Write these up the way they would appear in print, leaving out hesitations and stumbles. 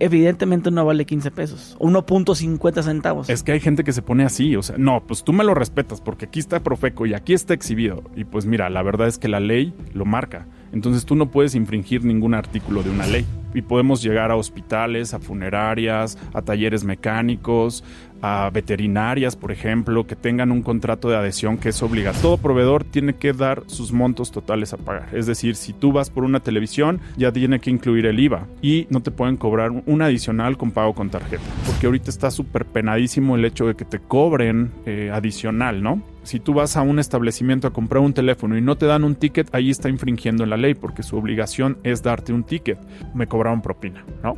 evidentemente no vale 15 pesos, 1.50 centavos. Es que hay gente que se pone así, o sea, no, pues tú me lo respetas porque aquí está Profeco y aquí está exhibido. Y pues mira, la verdad es que la ley lo marca. Entonces tú no puedes infringir ningún artículo de una ley. Y podemos llegar a hospitales, a funerarias, a talleres mecánicos, a veterinarias, por ejemplo, que tengan un contrato de adhesión que es obligatorio. Todo proveedor tiene que dar sus montos totales a pagar. Es decir, si tú vas por una televisión, ya tiene que incluir el IVA y no te pueden cobrar un adicional con pago con tarjeta. Porque ahorita está súper penadísimo el hecho de que te cobren adicional, ¿no? Si tú vas a un establecimiento a comprar un teléfono y no te dan un ticket, ahí está infringiendo la ley porque su obligación es darte un ticket. Me cobraron propina, ¿no?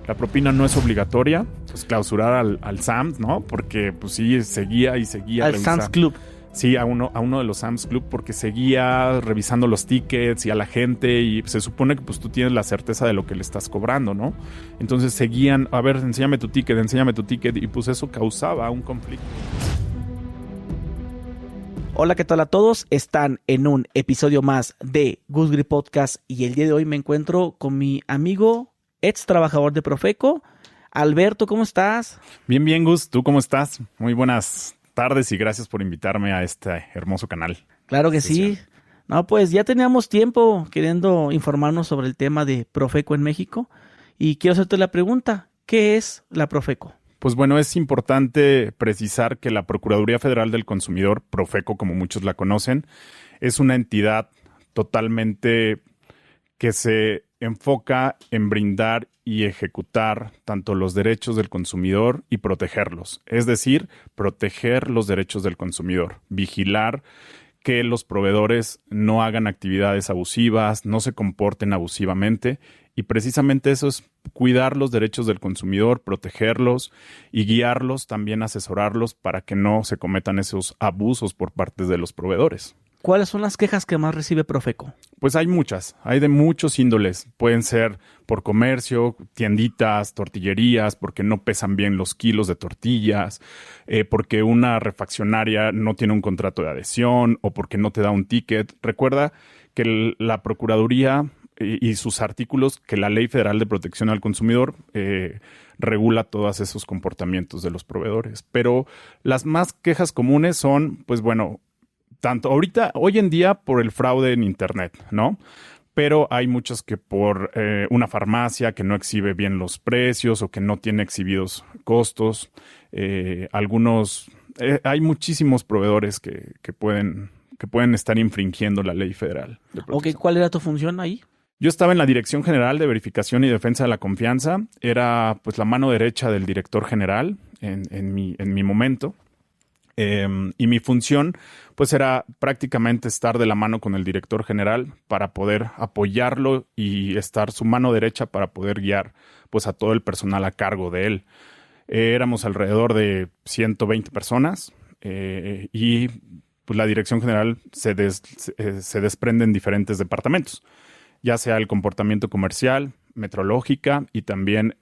La propina no es obligatoria, pues clausurar al Sam's, ¿no? Porque pues sí, seguía Al revisando. Sam's Club. Sí, a uno de los Sam's Club porque seguía revisando los tickets y a la gente y se supone que pues tú tienes la certeza de lo que le estás cobrando, ¿no? Entonces seguían, a ver, enséñame tu ticket y pues eso causaba un conflicto. Hola, ¿qué tal a todos? Están en un episodio más de Gus Gris Podcast y el día de hoy me encuentro con mi amigo, ex trabajador de Profeco, Alberto. ¿Cómo estás? Bien, bien, Gus. ¿Tú cómo estás? Muy buenas tardes y gracias por invitarme a este hermoso canal. Claro que sí. No, pues ya teníamos tiempo queriendo informarnos sobre el tema de Profeco en México y quiero hacerte la pregunta, ¿qué es la Profeco? Pues bueno, es importante precisar que la Procuraduría Federal del Consumidor, Profeco como muchos la conocen, es una entidad totalmente que se enfoca en brindar y ejecutar tanto los derechos del consumidor y protegerlos. Es decir, proteger los derechos del consumidor, vigilar que los proveedores no hagan actividades abusivas, no se comporten abusivamente y precisamente eso es cuidar los derechos del consumidor, protegerlos y guiarlos, también asesorarlos para que no se cometan esos abusos por parte de los proveedores. ¿Cuáles son las quejas que más recibe Profeco? Pues hay muchas, hay de muchos índoles. Pueden ser por comercio, tienditas, tortillerías, porque no pesan bien los kilos de tortillas, porque una refaccionaria no tiene un contrato de adhesión o porque no te da un ticket. Recuerda que la Procuraduría y sus artículos, que la Ley Federal de Protección al Consumidor regula todos esos comportamientos de los proveedores. Pero las más quejas comunes son, pues bueno, tanto hoy en día por el fraude en internet, ¿no? Pero hay muchos que por una farmacia que no exhibe bien los precios o que no tiene exhibidos costos. Hay muchísimos proveedores que pueden estar infringiendo la ley federal. Ok, ¿cuál era tu función ahí? Yo estaba en la Dirección General de Verificación y Defensa de la Confianza. Era pues la mano derecha del director general en mi momento. Y mi función pues era prácticamente estar de la mano con el director general para poder apoyarlo y estar su mano derecha para poder guiar pues a todo el personal a cargo de él. Éramos alrededor de 120 personas y pues la dirección general se desprende en diferentes departamentos, ya sea el comportamiento comercial, metrológica y también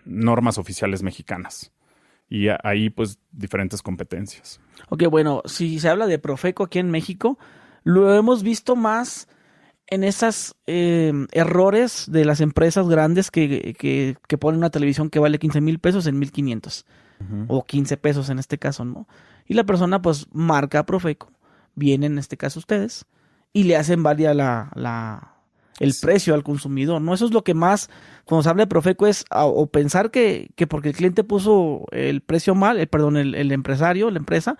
normas oficiales mexicanas. Y ahí, pues, diferentes competencias. Ok, bueno, si se habla de Profeco aquí en México, lo hemos visto más en esos errores de las empresas grandes que ponen una televisión que vale 15,000 pesos en 1,500. O 15 pesos en este caso, ¿no? Y la persona, pues, marca a Profeco, vienen en este caso ustedes, y le hacen válida el precio al consumidor, ¿no? Eso es lo que más, cuando se habla de Profeco, es o pensar que porque el cliente puso el precio mal, el empresario, la empresa,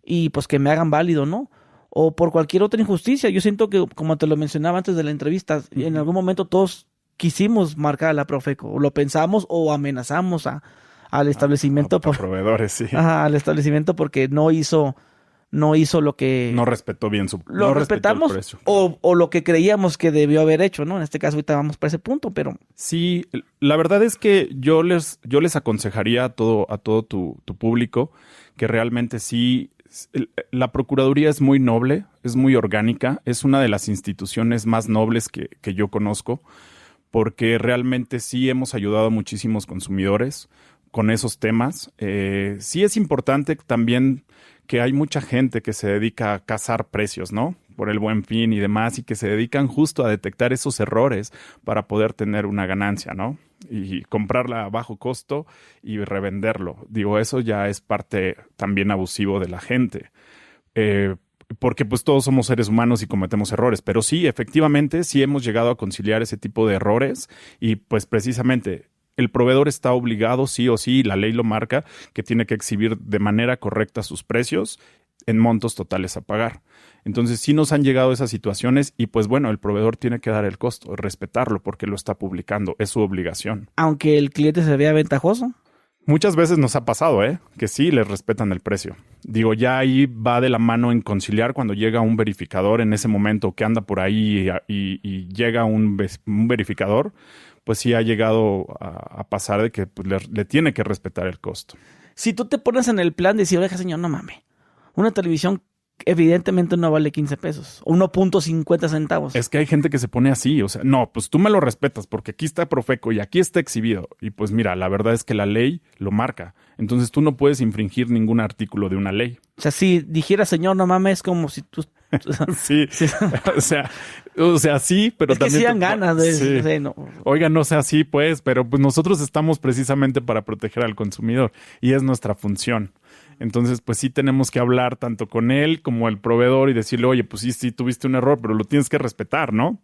y pues que me hagan válido, ¿no? O por cualquier otra injusticia. Yo siento que, como te lo mencionaba antes de la entrevista, en algún momento todos quisimos marcar a la Profeco, o lo pensamos o amenazamos al establecimiento. A proveedores, sí. Ajá, al establecimiento porque no hizo lo que... No respetó bien Lo respetamos o lo que creíamos que debió haber hecho, ¿no? En este caso ahorita vamos para ese punto, pero... Sí, la verdad es que yo les aconsejaría a todo tu público que realmente sí, la Procuraduría es muy noble, es muy orgánica, es una de las instituciones más nobles que yo conozco, porque realmente sí hemos ayudado a muchísimos consumidores con esos temas. Sí es importante también que hay mucha gente que se dedica a cazar precios, ¿no? Por el Buen Fin y demás, y que se dedican justo a detectar esos errores para poder tener una ganancia, ¿no? y comprarla a bajo costo y revenderlo. Digo, eso ya es parte también abusivo de la gente. Porque pues todos somos seres humanos y cometemos errores, pero sí, efectivamente, sí hemos llegado a conciliar ese tipo de errores y pues precisamente el proveedor está obligado, sí o sí, la ley lo marca, que tiene que exhibir de manera correcta sus precios en montos totales a pagar. Entonces sí nos han llegado esas situaciones y pues bueno, el proveedor tiene que dar el costo, respetarlo porque lo está publicando, es su obligación. Aunque el cliente se vea ventajoso. Muchas veces nos ha pasado, que sí les respetan el precio. Digo, ya ahí va de la mano en conciliar cuando llega un verificador en ese momento que anda por ahí y llega un verificador, pues sí ha llegado a pasar de que pues, le tiene que respetar el costo. Si tú te pones en el plan de decir, oiga señor, no mames, una televisión evidentemente no vale 15 pesos o 1.50 centavos. Es que hay gente que se pone así, o sea, no, pues tú me lo respetas porque aquí está Profeco y aquí está exhibido. Y pues mira, la verdad es que la ley lo marca. Entonces tú no puedes infringir ningún artículo de una ley. O sea, si dijera señor, no mames, es como si tú... Sí, sí. o sea, sí, pero es que también... sí dan ganas de... Sí. Sí, no. Oiga, no sea así, pues, pero pues nosotros estamos precisamente para proteger al consumidor y es nuestra función. Entonces, pues sí tenemos que hablar tanto con él como el proveedor y decirle, oye, pues sí, tuviste un error, pero lo tienes que respetar, ¿no?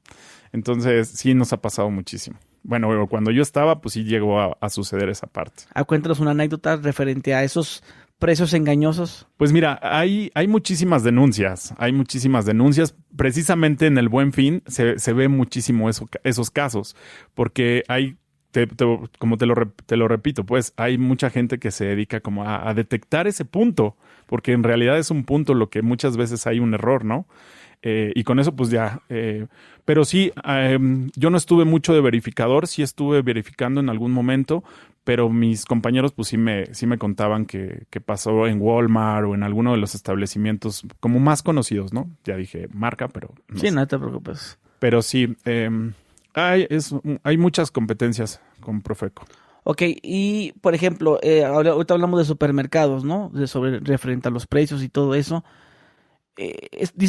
Entonces, sí nos ha pasado muchísimo. Bueno, cuando yo estaba, pues sí llegó a suceder esa parte. Cuéntanos una anécdota referente a esos precios engañosos. Pues mira, hay muchísimas denuncias. Hay muchísimas denuncias. Precisamente en el Buen Fin se ve muchísimo esos casos, porque hay... como te lo repito, pues hay mucha gente que se dedica como a detectar ese punto, porque en realidad es un punto lo que muchas veces hay un error, ¿no? Y con eso pues ya, pero sí, yo no estuve mucho de verificador, sí estuve verificando en algún momento, pero mis compañeros pues sí me contaban que pasó en Walmart o en alguno de los establecimientos como más conocidos, ¿no? Ya dije marca, pero... No sí, sé. No te preocupes. Pero sí, hay muchas competencias con Profeco. Ok, y por ejemplo, ahorita hablamos de supermercados, ¿no? Referente a los precios y todo eso.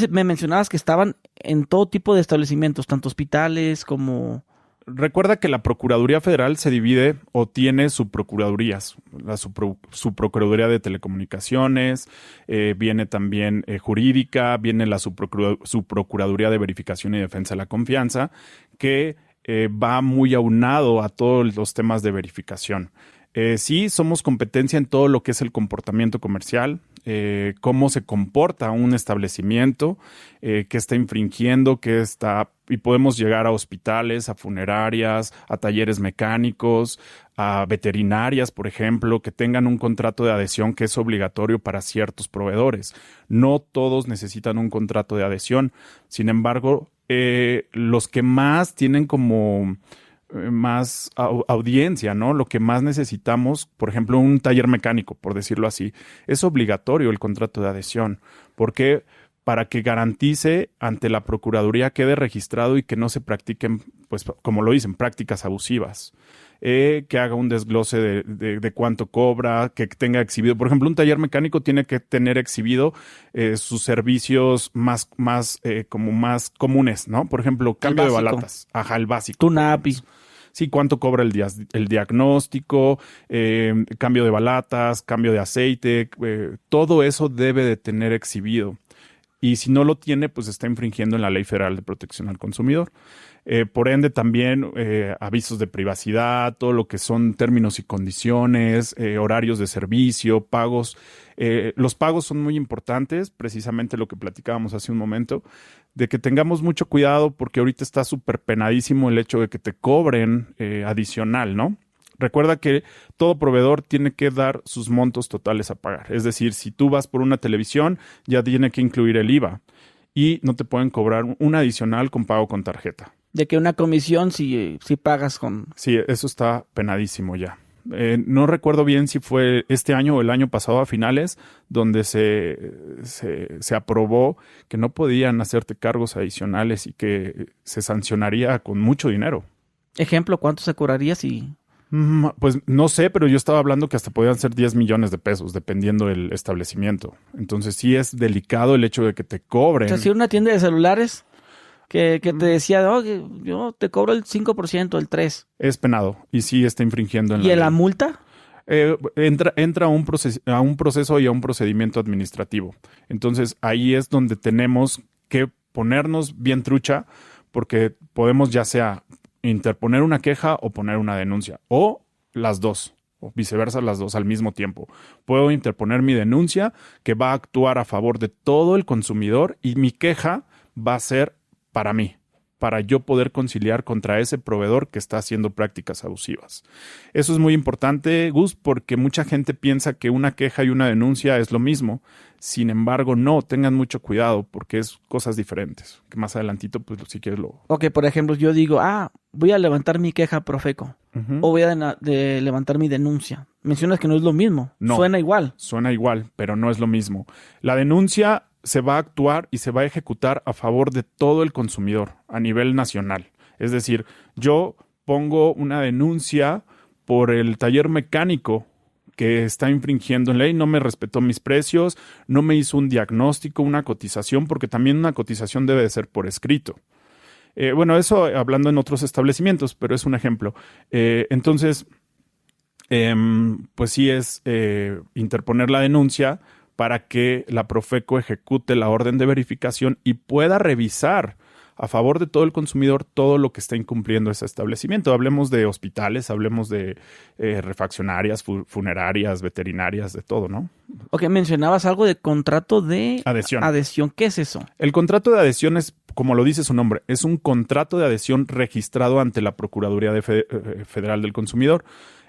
Me mencionabas que estaban en todo tipo de establecimientos, tanto hospitales como... Recuerda que la Procuraduría Federal se divide o tiene subprocuradurías. La subprocuraduría de telecomunicaciones, viene también jurídica, viene la subprocuraduría de verificación y defensa de la confianza, que va muy aunado a todos los temas de verificación. Sí, somos competencia en todo lo que es el comportamiento comercial, cómo se comporta un establecimiento, qué está infringiendo, y podemos llegar a hospitales, a funerarias, a talleres mecánicos, a veterinarias, por ejemplo, que tengan un contrato de adhesión que es obligatorio para ciertos proveedores. No todos necesitan un contrato de adhesión. Sin embargo, los que más tienen como... más audiencia, ¿no? Lo que más necesitamos, por ejemplo, un taller mecánico, por decirlo así, es obligatorio el contrato de adhesión. ¿Por qué? Para que garantice ante la Procuraduría quede registrado y que no se practiquen, pues, como lo dicen, prácticas abusivas. Que haga un desglose de cuánto cobra, que tenga exhibido. Por ejemplo, un taller mecánico tiene que tener exhibido sus servicios más comunes, ¿no? Por ejemplo, cambio de balatas. Ajá, el básico. Tunapi. Sí, cuánto cobra el diagnóstico, cambio de balatas, cambio de aceite, todo eso debe de tener exhibido. Y si no lo tiene, pues está infringiendo en la Ley Federal de Protección al Consumidor. Por ende, también avisos de privacidad, todo lo que son términos y condiciones, horarios de servicio, pagos. Los pagos son muy importantes, precisamente lo que platicábamos hace un momento, de que tengamos mucho cuidado porque ahorita está súper penadísimo el hecho de que te cobren adicional, ¿no? Recuerda que todo proveedor tiene que dar sus montos totales a pagar. Es decir, si tú vas por una televisión, ya tiene que incluir el IVA y no te pueden cobrar un adicional con pago con tarjeta. De que una comisión si pagas con... Sí, eso está penadísimo ya. No recuerdo bien si fue este año o el año pasado a finales, donde se aprobó que no podían hacerte cargos adicionales y que se sancionaría con mucho dinero. Ejemplo, ¿cuánto se cobraría si...? Pues no sé, pero yo estaba hablando que hasta podían ser 10 millones de pesos, dependiendo del establecimiento. Entonces sí es delicado el hecho de que te cobren. O sea, si una tienda de celulares... que te decía, oh, yo te cobro el 5%, el 3%. Es penado y sí está infringiendo en ¿Y en la ley. multa? Entra a un proceso y a un procedimiento administrativo. Entonces ahí es donde tenemos que ponernos bien trucha, porque podemos ya sea interponer una queja o poner una denuncia, o las dos, o viceversa, las dos al mismo tiempo. Puedo interponer mi denuncia, que va a actuar a favor de todo el consumidor, y mi queja va a ser para mí, para yo poder conciliar contra ese proveedor que está haciendo prácticas abusivas. Eso es muy importante, Gus, porque mucha gente piensa que una queja y una denuncia es lo mismo. Sin embargo, no, tengan mucho cuidado porque es cosas diferentes. Que más adelantito, pues si quieres lo... Ok, por ejemplo, yo digo, voy a levantar mi queja a Profeco, o voy a levantar mi denuncia. Mencionas que no es lo mismo. No. Suena igual. Suena igual, pero no es lo mismo. La denuncia se va a actuar y se va a ejecutar a favor de todo el consumidor a nivel nacional. Es decir, yo pongo una denuncia por el taller mecánico que está infringiendo en ley, no me respetó mis precios, no me hizo un diagnóstico, una cotización, porque también una cotización debe de ser por escrito. Bueno, eso hablando en otros establecimientos, pero es un ejemplo. Entonces, pues sí es interponer la denuncia para que la Profeco ejecute la orden de verificación y pueda revisar a favor de todo el consumidor todo lo que está incumpliendo ese establecimiento. Hablemos de hospitales, hablemos de refaccionarias, funerarias, veterinarias, de todo, ¿no? Ok, mencionabas algo de contrato de adhesión. ¿Qué es eso? El contrato de adhesión es, como lo dice su nombre, es un contrato de adhesión registrado ante la Procuraduría Federal del Consumidor.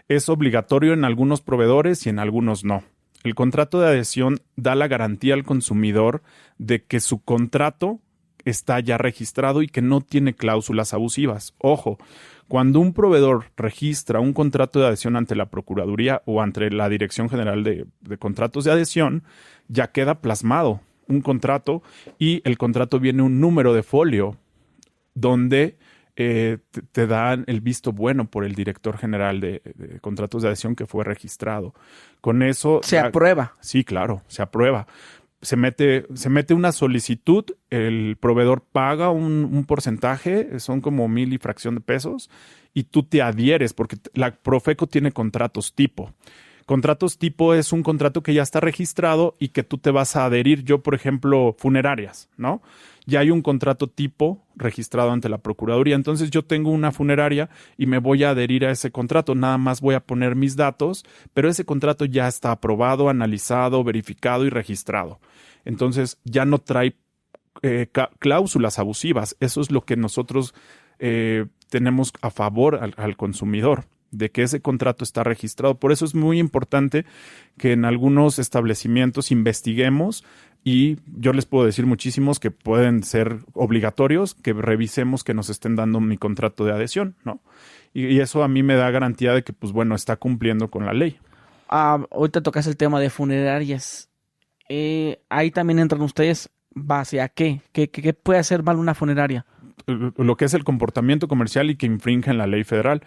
Es obligatorio en algunos proveedores y en algunos no. El contrato de adhesión da la garantía al consumidor de que su contrato está ya registrado y que no tiene cláusulas abusivas. Ojo, cuando un proveedor registra un contrato de adhesión ante la Procuraduría o ante la Dirección General de Contratos de Adhesión, ya queda plasmado un contrato y el contrato viene un número de folio donde te dan el visto bueno por el director general de contratos de adhesión que fue registrado. Con eso... ¿Se aprueba? Sí, claro, se aprueba. Se mete una solicitud, el proveedor paga un porcentaje, son como 1,000 y fracción de pesos, y tú te adhieres, porque la Profeco tiene contratos tipo. Contratos tipo es un contrato que ya está registrado y que tú te vas a adherir. Yo, por ejemplo, funerarias, ¿no? Ya hay un contrato tipo registrado ante la Procuraduría. Entonces yo tengo una funeraria y me voy a adherir a ese contrato. Nada más voy a poner mis datos, pero ese contrato ya está aprobado, analizado, verificado y registrado. Entonces ya no trae cláusulas abusivas. Eso es lo que nosotros tenemos a favor al consumidor, de que ese contrato está registrado. Por eso es muy importante que en algunos establecimientos investiguemos, y yo les puedo decir muchísimos que pueden ser obligatorios, que revisemos que nos estén dando mi contrato de adhesión, ¿no? Y eso a mí me da garantía de que, pues bueno, está cumpliendo con la ley. Ahorita tocas el tema de funerarias. Ahí también entran ustedes, ¿base a qué? ¿Qué puede hacer mal una funeraria? Lo que es el comportamiento comercial y que infringe en la ley federal.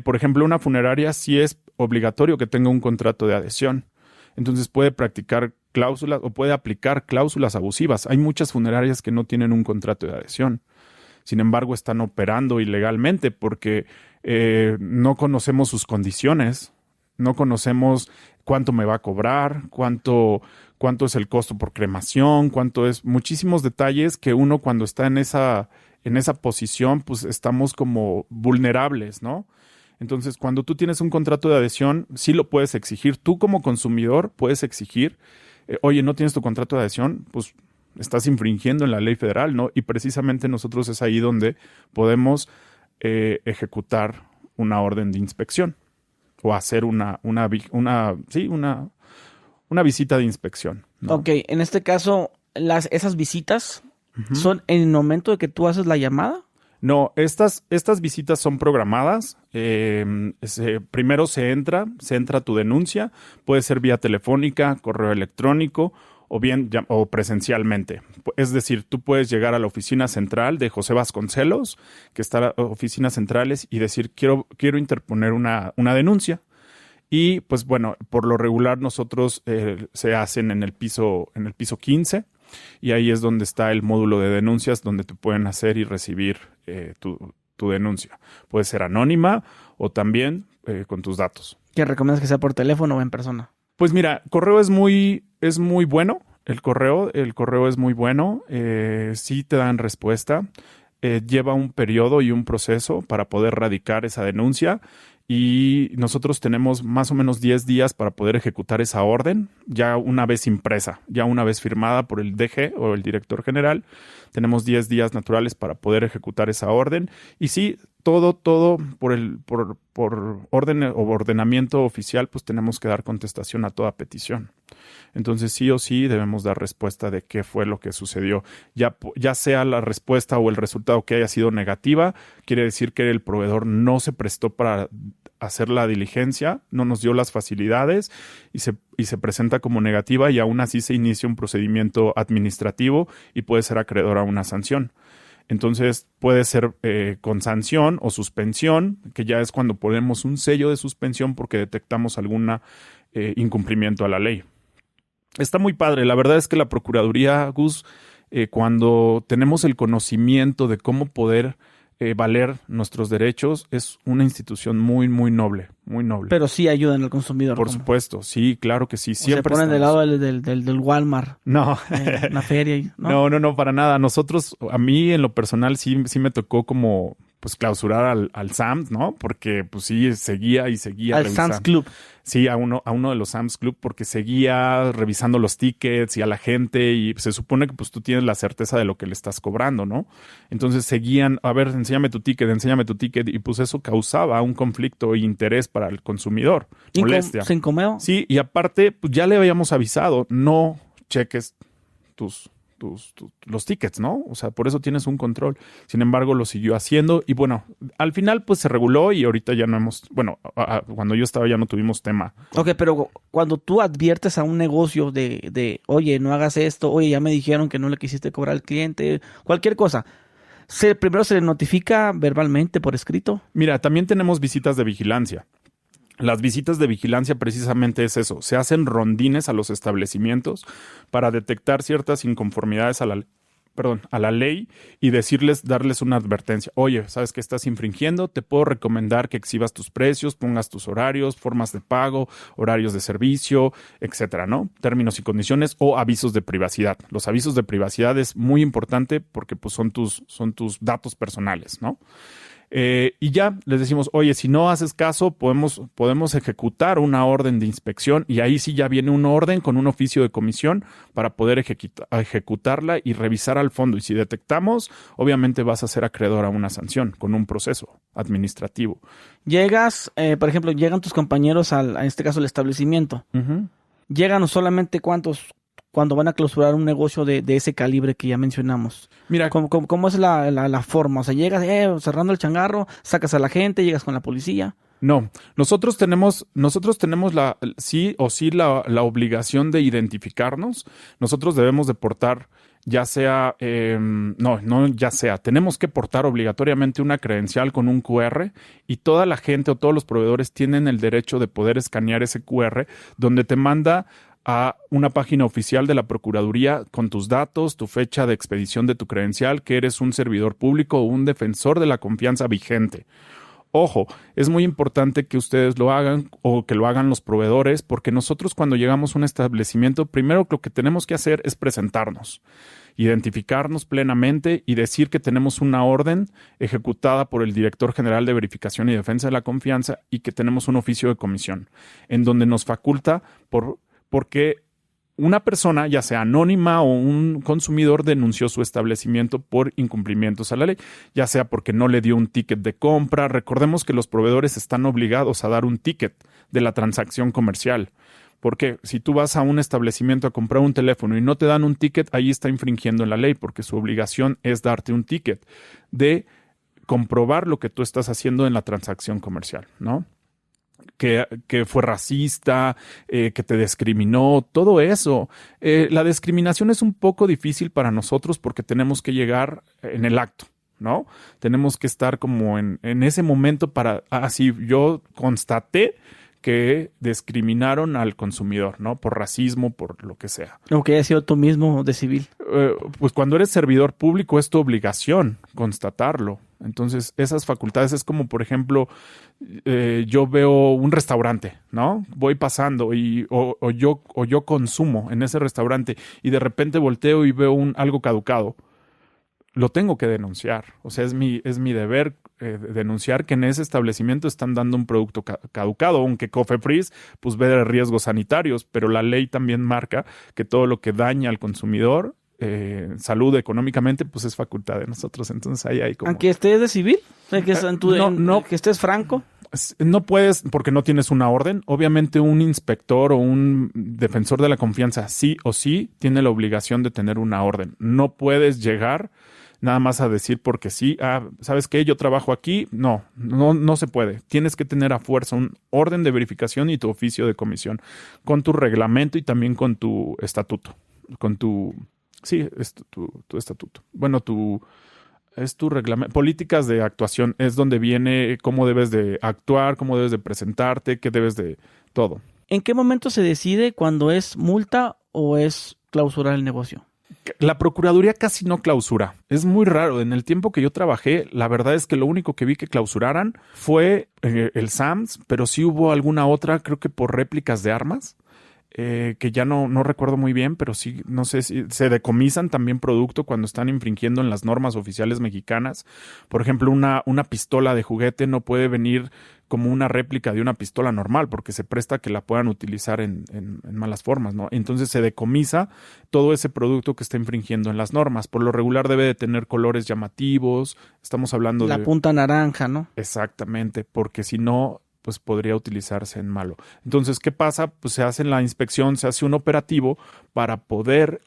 Por ejemplo, una funeraria sí es obligatorio que tenga un contrato de adhesión. Entonces puede practicar cláusulas o puede aplicar cláusulas abusivas. Hay muchas funerarias que no tienen un contrato de adhesión. Sin embargo, están operando ilegalmente porque no conocemos sus condiciones, no conocemos cuánto me va a cobrar, cuánto es el costo por cremación, cuánto es, muchísimos detalles que uno cuando está en esa posición, pues estamos como vulnerables, ¿no? Entonces, cuando tú tienes un contrato de adhesión, sí lo puedes exigir. Tú como consumidor puedes exigir, oye, ¿no tienes tu contrato de adhesión? Pues estás infringiendo en la ley federal, ¿no? Y precisamente nosotros es ahí donde podemos ejecutar una orden de inspección o hacer una visita de inspección, ¿no? Ok, en este caso, esas visitas son en el momento de que tú haces la llamada. No, estas visitas son programadas. Primero se entra tu denuncia, puede ser vía telefónica, correo electrónico o presencialmente. Es decir, tú puedes llegar a la oficina central de José Vasconcelos, que está en las oficinas centrales, y decir, quiero interponer una denuncia. Y pues bueno, por lo regular nosotros se hacen en el piso 15. y ahí es donde está el módulo de denuncias, donde te pueden hacer y recibir tu denuncia. Puede ser anónima o también con tus datos. ¿Qué recomiendas que sea por teléfono o en persona? Pues mira, correo es muy bueno. El correo es muy bueno. Sí te dan respuesta. Lleva un periodo y un proceso para poder radicar esa denuncia. Y nosotros tenemos más o menos 10 días para poder ejecutar esa orden, ya una vez impresa, ya una vez firmada por el DG o el director general. Tenemos 10 días naturales para poder ejecutar esa orden. Y sí, todo por orden o ordenamiento oficial, pues tenemos que dar contestación a toda petición. Entonces sí o sí debemos dar respuesta de qué fue lo que sucedió. Ya sea la respuesta o el resultado que haya sido negativa, quiere decir que el proveedor no se prestó para hacer la diligencia, no nos dio las facilidades y se presenta como negativa, y aún así se inicia un procedimiento administrativo y puede ser acreedor a una sanción. Entonces puede ser con sanción o suspensión, que ya es cuando ponemos un sello de suspensión porque detectamos algún incumplimiento a la ley. Está muy padre. La verdad es que la Procuraduría, Gus, cuando tenemos el conocimiento de cómo poder valer nuestros derechos, es una institución muy, muy noble, muy noble. Pero sí ayudan al consumidor. Por supuesto, sí, claro que sí. Siempre se ponen del lado del Walmart. No. Una feria. No, para nada. A mí en lo personal sí me tocó como pues clausurar al Sam's, ¿no? Porque pues sí, seguía al revisando. Sam's Club. Sí, a uno de los Sam's Club, porque seguía revisando los tickets y a la gente, y se supone que pues tú tienes la certeza de lo que le estás cobrando, ¿no? Entonces seguían, a ver, enséñame tu ticket, y pues eso causaba un conflicto e interés para el consumidor. Molestia. ¿Se incomodó? Sí, y aparte, pues ya le habíamos avisado, no cheques los tickets, ¿no? O sea, por eso tienes un control. Sin embargo, lo siguió haciendo y bueno, al final pues se reguló y ahorita ya no hemos, cuando yo estaba ya no tuvimos tema. Ok, pero cuando tú adviertes a un negocio de oye, no hagas esto, oye, ya me dijeron que no le quisiste cobrar al cliente, cualquier cosa, primero se le notifica verbalmente por escrito. Mira, también tenemos visitas de vigilancia. Las visitas de vigilancia precisamente es eso. Se hacen rondines a los establecimientos para detectar ciertas inconformidades a la ley y darles una advertencia. Oye, ¿sabes que estás infringiendo? Te puedo recomendar que exhibas tus precios, pongas tus horarios, formas de pago, horarios de servicio, etcétera, ¿no? Términos y condiciones o avisos de privacidad. Los avisos de privacidad es muy importante porque pues, son tus datos personales, ¿no? Y ya les decimos, oye, si no haces caso, podemos ejecutar una orden de inspección, y ahí sí ya viene una orden con un oficio de comisión para poder ejecutarla y revisar al fondo. Y si detectamos, obviamente vas a ser acreedor a una sanción con un proceso administrativo. Llegas, por ejemplo, llegan tus compañeros en este caso, al establecimiento. Uh-huh. ¿Llegan solamente cuántos cuando van a clausurar un negocio de ese calibre que ya mencionamos? Mira, ¿Cómo es la forma? O sea, llegas cerrando el changarro, sacas a la gente, llegas con la policía. No, nosotros tenemos la obligación de identificarnos. Nosotros debemos de portar, tenemos que portar obligatoriamente una credencial con un QR, y toda la gente o todos los proveedores tienen el derecho de poder escanear ese QR, donde te manda a una página oficial de la Procuraduría con tus datos, tu fecha de expedición de tu credencial, que eres un servidor público o un defensor de la confianza vigente. Ojo, es muy importante que ustedes lo hagan o que lo hagan los proveedores, porque nosotros cuando llegamos a un establecimiento, primero lo que tenemos que hacer es presentarnos, identificarnos plenamente y decir que tenemos una orden ejecutada por el Director General de Verificación y Defensa de la Confianza y que tenemos un oficio de comisión, en donde nos faculta porque una persona, ya sea anónima o un consumidor, denunció su establecimiento por incumplimientos a la ley, ya sea porque no le dio un ticket de compra. Recordemos que los proveedores están obligados a dar un ticket de la transacción comercial, porque si tú vas a un establecimiento a comprar un teléfono y no te dan un ticket, ahí está infringiendo la ley, porque su obligación es darte un ticket de comprobar lo que tú estás haciendo en la transacción comercial, ¿no? Que fue racista, que te discriminó, todo eso. La discriminación es un poco difícil para nosotros porque tenemos que llegar en el acto, ¿no? Tenemos que estar como en ese momento para, si yo constaté que discriminaron al consumidor, ¿no? Por racismo, por lo que sea. Aunque haya sido tú mismo de civil. Pues cuando eres servidor público es tu obligación constatarlo. Entonces, esas facultades es como, por ejemplo, yo veo un restaurante, ¿no? Voy pasando o yo consumo en ese restaurante y de repente volteo y veo algo caducado. Lo tengo que denunciar. O sea, es mi deber denunciar que en ese establecimiento están dando un producto caducado, aunque COFEPRIS pues ve riesgos sanitarios, pero la ley también marca que todo lo que daña al consumidor, salud económicamente, pues es facultad de nosotros. Entonces ahí hay como... Aunque estés de civil, que estés franco. No puedes porque no tienes una orden. Obviamente un inspector o un defensor de la confianza sí o sí tiene la obligación de tener una orden. No puedes llegar nada más a decir porque sí, ¿sabes qué? Yo trabajo aquí. No se puede. Tienes que tener a fuerza un orden de verificación y tu oficio de comisión con tu reglamento y también con tu estatuto. Sí, es tu estatuto. Bueno, es tu reglamento. Políticas de actuación es donde viene cómo debes de actuar, cómo debes de presentarte, qué debes de todo. ¿En qué momento se decide cuando es multa o es clausurar el negocio? La Procuraduría casi no clausura. Es muy raro. En el tiempo que yo trabajé, la verdad es que lo único que vi que clausuraran fue el SAMS, pero sí hubo alguna otra, creo que por réplicas de armas. Que ya no recuerdo muy bien, pero sí, no sé si se decomisan también producto cuando están infringiendo en las normas oficiales mexicanas. Por ejemplo, una pistola de juguete no puede venir como una réplica de una pistola normal porque se presta a que la puedan utilizar en malas formas, ¿no? Entonces se decomisa todo ese producto que está infringiendo en las normas. Por lo regular debe de tener colores llamativos. Estamos hablando de... La punta naranja, ¿no? Exactamente, porque si no... pues podría utilizarse en malo. Entonces, ¿qué pasa? Pues se hace la inspección, se hace un operativo para poder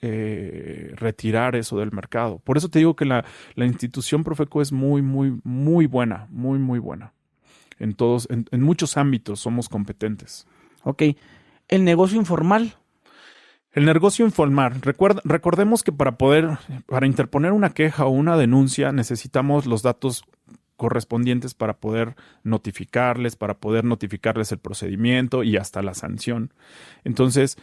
retirar eso del mercado. Por eso te digo que la institución Profeco es muy, muy, muy buena, muy, muy buena. En muchos ámbitos somos competentes. Ok. El negocio informal. El negocio informal. Recordemos que para interponer una queja o una denuncia necesitamos los datos correspondientes para poder notificarles el procedimiento y hasta la sanción. Entonces,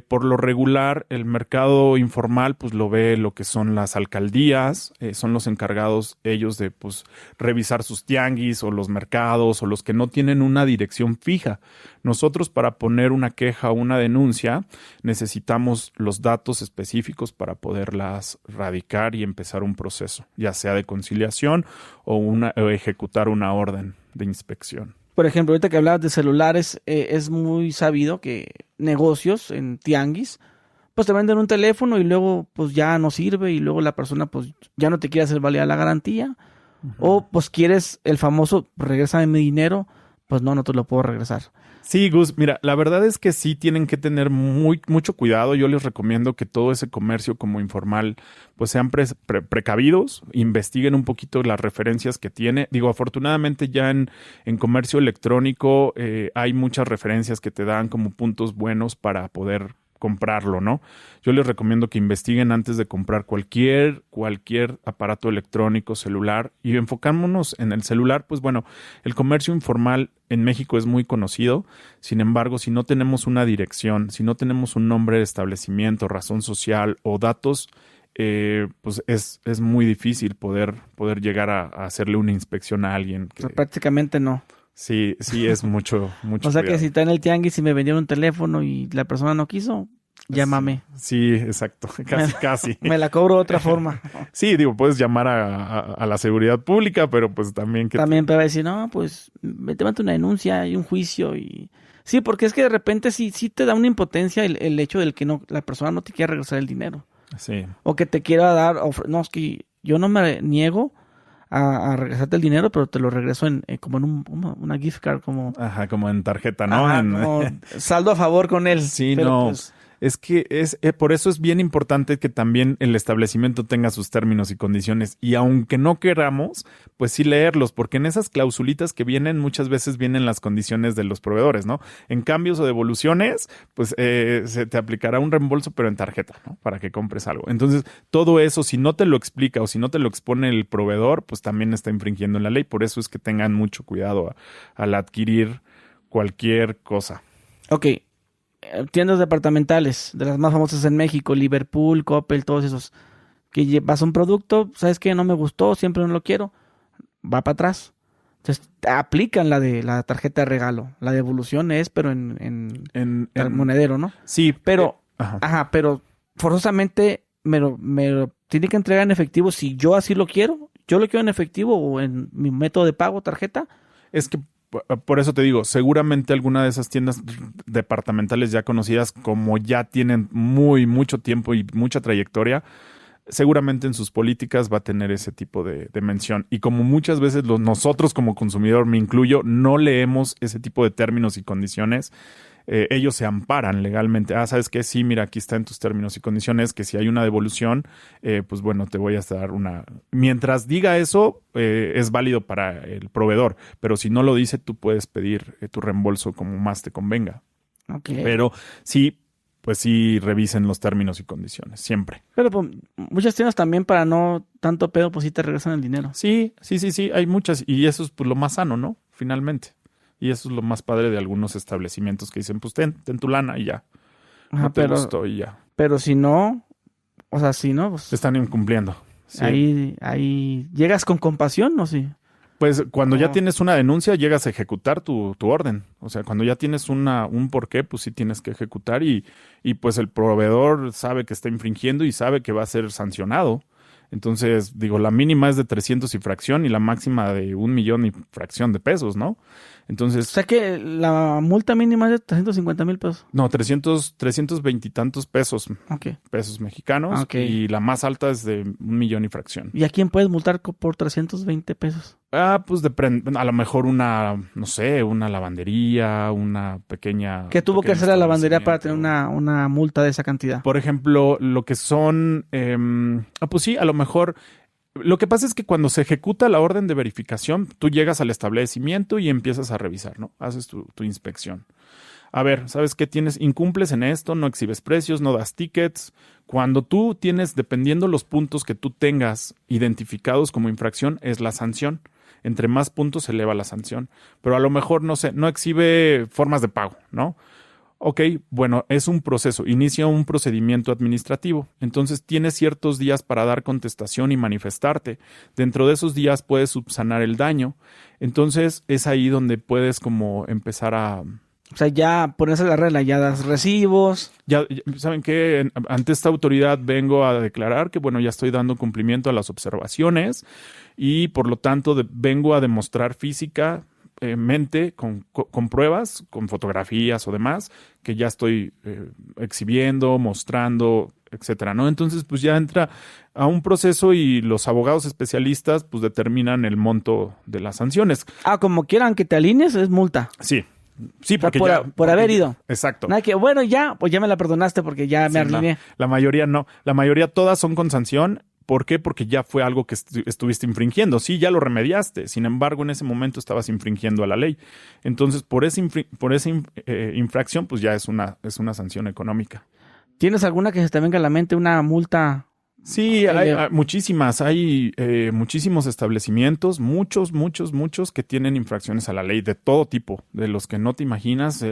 por lo regular, el mercado informal pues lo ve lo que son las alcaldías, son los encargados ellos de pues revisar sus tianguis o los mercados o los que no tienen una dirección fija. Nosotros para poner una queja o una denuncia necesitamos los datos específicos para poderlas radicar y empezar un proceso, ya sea de conciliación o ejecutar una orden de inspección. Por ejemplo, ahorita que hablabas de celulares, es muy sabido que negocios en tianguis, pues te venden un teléfono y luego pues ya no sirve y luego la persona pues ya no te quiere hacer válida la garantía. Uh-huh. O pues quieres el famoso, regrésame mi dinero, pues no te lo puedo regresar. Sí, Gus, mira, la verdad es que sí tienen que tener mucho cuidado. Yo les recomiendo que todo ese comercio como informal pues sean precavidos, investiguen un poquito las referencias que tiene. Digo, afortunadamente ya en comercio electrónico hay muchas referencias que te dan como puntos buenos para poder comprarlo, ¿no? Yo les recomiendo que investiguen antes de comprar cualquier aparato electrónico, celular, y enfocámonos en el celular. Pues bueno, el comercio informal en México es muy conocido. Sin embargo, si no tenemos una dirección, si no tenemos un nombre de establecimiento, razón social o datos, pues es muy difícil poder llegar a hacerle una inspección a alguien. O sea, prácticamente no. Sí, es mucho O sea, cuidado. Que si está en el tianguis y me vendieron un teléfono y la persona no quiso, llámame. Sí, exacto. Casi. Me la cobro de otra forma. Sí, digo, puedes llamar a la seguridad pública, pero pues también... También te va a decir, no, pues te mando una denuncia y un juicio y... Sí, porque es que de repente sí te da una impotencia el hecho del que la persona no te quiera regresar el dinero. Sí. O que te quiera dar... No, es que yo no me niego a regresarte el dinero, pero te lo regreso como en una gift card, como... Ajá, como en tarjeta, ¿no? Como saldo a favor con él. Sí, pero no... Pues, es que por eso es bien importante que también el establecimiento tenga sus términos y condiciones. Y aunque no queramos, pues sí leerlos, porque en esas clausulitas que vienen, muchas veces vienen las condiciones de los proveedores, ¿no? En cambios o devoluciones, pues se te aplicará un reembolso, pero en tarjeta, ¿no? Para que compres algo. Entonces, todo eso, si no te lo explica o si no te lo expone el proveedor, pues también está infringiendo la ley. Por eso es que tengan mucho cuidado al adquirir cualquier cosa. Ok, tiendas departamentales, de las más famosas en México, Liverpool, Coppel, todos esos, que vas a un producto, ¿sabes qué? No me gustó, siempre no lo quiero, va para atrás. Entonces, aplican la de la tarjeta de regalo. La devolución es, pero en monedero, ¿no? Sí, pero, pero forzosamente me lo tiene que entregar en efectivo si yo así lo quiero. Yo lo quiero en efectivo o en mi método de pago, tarjeta. Es que por eso te digo, seguramente alguna de esas tiendas departamentales ya conocidas, como ya tienen mucho tiempo y mucha trayectoria, seguramente en sus políticas va a tener ese tipo de mención. Y como muchas veces nosotros como consumidor, me incluyo, no leemos ese tipo de términos y condiciones, ellos se amparan legalmente. ¿Sabes qué? Sí, mira, aquí está en tus términos y condiciones que si hay una devolución, pues bueno, te voy a dar una... Mientras diga eso, es válido para el proveedor, pero si no lo dice, tú puedes pedir tu reembolso como más te convenga. Okay. Pero sí, pues sí revisen los términos y condiciones, siempre. Pero pues, muchas tiendas también para no tanto pedo, pues sí te regresan el dinero. Sí, hay muchas y eso es pues lo más sano, ¿no? Finalmente. Y eso es lo más padre de algunos establecimientos que dicen, pues ten tu lana y ya. No te gustó y ya. Pero si no, o sea, si no, pues... Están incumpliendo. Sí. Ahí llegas con compasión, ¿no? Sí. Pues cuando ya tienes una denuncia, llegas a ejecutar tu orden. O sea, cuando ya tienes un porqué, pues sí tienes que ejecutar y pues el proveedor sabe que está infringiendo y sabe que va a ser sancionado. Entonces, digo, la mínima es de 300 y fracción y la máxima de 1,000,000 y fracción de pesos, ¿no? Entonces... O sea que la multa mínima es de 350,000 pesos. No, 320 y tantos pesos. Okay. Pesos mexicanos. Okay. Y la más alta es de 1,000,000 y fracción. ¿Y a quién puedes multar por 320 pesos? Pues depende. A lo mejor una lavandería, una pequeña... ¿Qué tuvo que hacer la lavandería para tener una multa de esa cantidad? Por ejemplo, lo que son... pues sí, a lo mejor... Lo que pasa es que cuando se ejecuta la orden de verificación, tú llegas al establecimiento y empiezas a revisar, ¿no? Haces tu inspección. A ver, ¿sabes qué tienes? Incumples en esto, no exhibes precios, no das tickets. Cuando tú tienes, dependiendo los puntos que tú tengas identificados como infracción, es la sanción. Entre más puntos se eleva la sanción. Pero a lo mejor, no sé, no exhibe formas de pago, ¿no? Ok, bueno, es un proceso, inicia un procedimiento administrativo, entonces tienes ciertos días para dar contestación y manifestarte. Dentro de esos días puedes subsanar el daño, entonces es ahí donde puedes como empezar a... O sea, ya ponerse la regla, ya das recibos. Ya ¿saben qué? Ante esta autoridad vengo a declarar que, bueno, ya estoy dando cumplimiento a las observaciones y por lo tanto vengo a demostrar física mente con pruebas, con fotografías o demás, que ya estoy exhibiendo, mostrando, etcétera, ¿no? Entonces, pues ya entra a un proceso y los abogados especialistas pues determinan el monto de las sanciones. Como quieran que te alinees, es multa. Sí. Sí, porque por haber ido. Exacto. Nada que, bueno, pues ya me la perdonaste porque ya me alineé. No, la mayoría no. La mayoría todas son con sanción. ¿Por qué? Porque ya fue algo que estuviste infringiendo. Sí, ya lo remediaste. Sin embargo, en ese momento estabas infringiendo a la ley. Entonces, por esa infracción, pues ya es una sanción económica. ¿Tienes alguna que se te venga a la mente, una multa? Sí, hay muchísimas. Hay muchísimos establecimientos, muchos que tienen infracciones a la ley de todo tipo, de los que no te imaginas.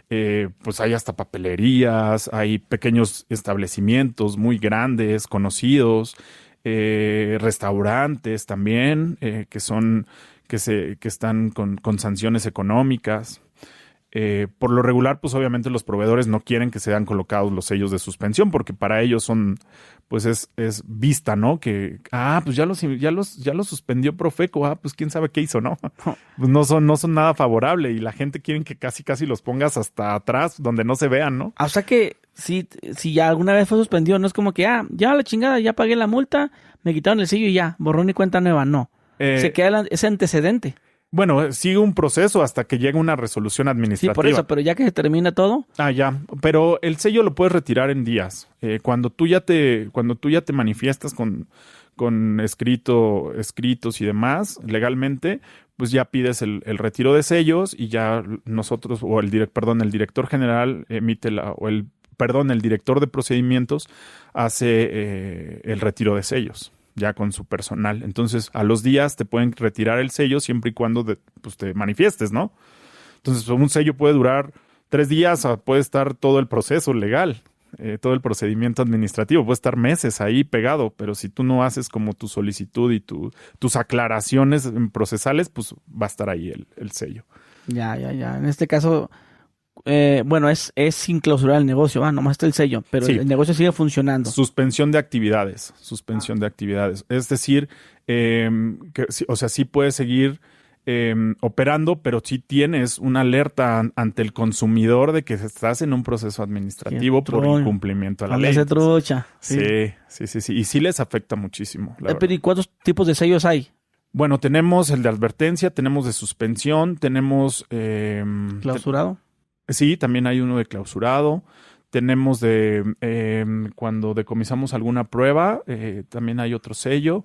Pues hay hasta papelerías, hay pequeños establecimientos muy grandes, conocidos, restaurantes también, que están con sanciones económicas. Por lo regular, pues obviamente los proveedores no quieren que sean colocados los sellos de suspensión, porque para ellos pues es vista, ¿no? Que, pues ya los suspendió Profeco, pues quién sabe qué hizo, ¿no? Pues no son nada favorable y la gente quiere que casi los pongas hasta atrás, donde no se vean, ¿no? O sea que si ya alguna vez fue suspendido, no es como que, ya la chingada, ya pagué la multa, me quitaron el sello y ya, borrón y cuenta nueva, no. Se queda ese antecedente. Bueno, sigue un proceso hasta que llegue una resolución administrativa. Sí, por eso, pero ya que se termina todo. Ya. Pero el sello lo puedes retirar en días. Cuando tú ya te manifiestas con escritos y demás, legalmente, pues ya pides el retiro de sellos y ya nosotros, o el director general emite el director de procedimientos hace el retiro de sellos, ya con su personal. Entonces, a los días te pueden retirar el sello siempre y cuando pues te manifiestes, ¿no? Entonces, un sello puede durar 3 días, o puede estar todo el proceso legal, todo el procedimiento administrativo, puede estar meses ahí pegado, pero si tú no haces como tu solicitud y tus aclaraciones procesales, pues va a estar ahí el sello. Ya. En este caso, bueno, es sin clausurar el negocio, nomás está el sello, pero Sí. el negocio sigue funcionando. Suspensión de actividades. Es decir, sí puedes seguir operando, pero sí tienes una alerta ante el consumidor de que estás en un proceso administrativo por incumplimiento a la ley. Ese trucha. Sí. Y sí les afecta muchísimo. Pero ¿y cuántos tipos de sellos hay? Bueno, tenemos el de advertencia, tenemos de suspensión, tenemos... ¿Clausurado? Sí, también hay uno de clausurado. Tenemos de cuando decomisamos alguna prueba, también hay otro sello.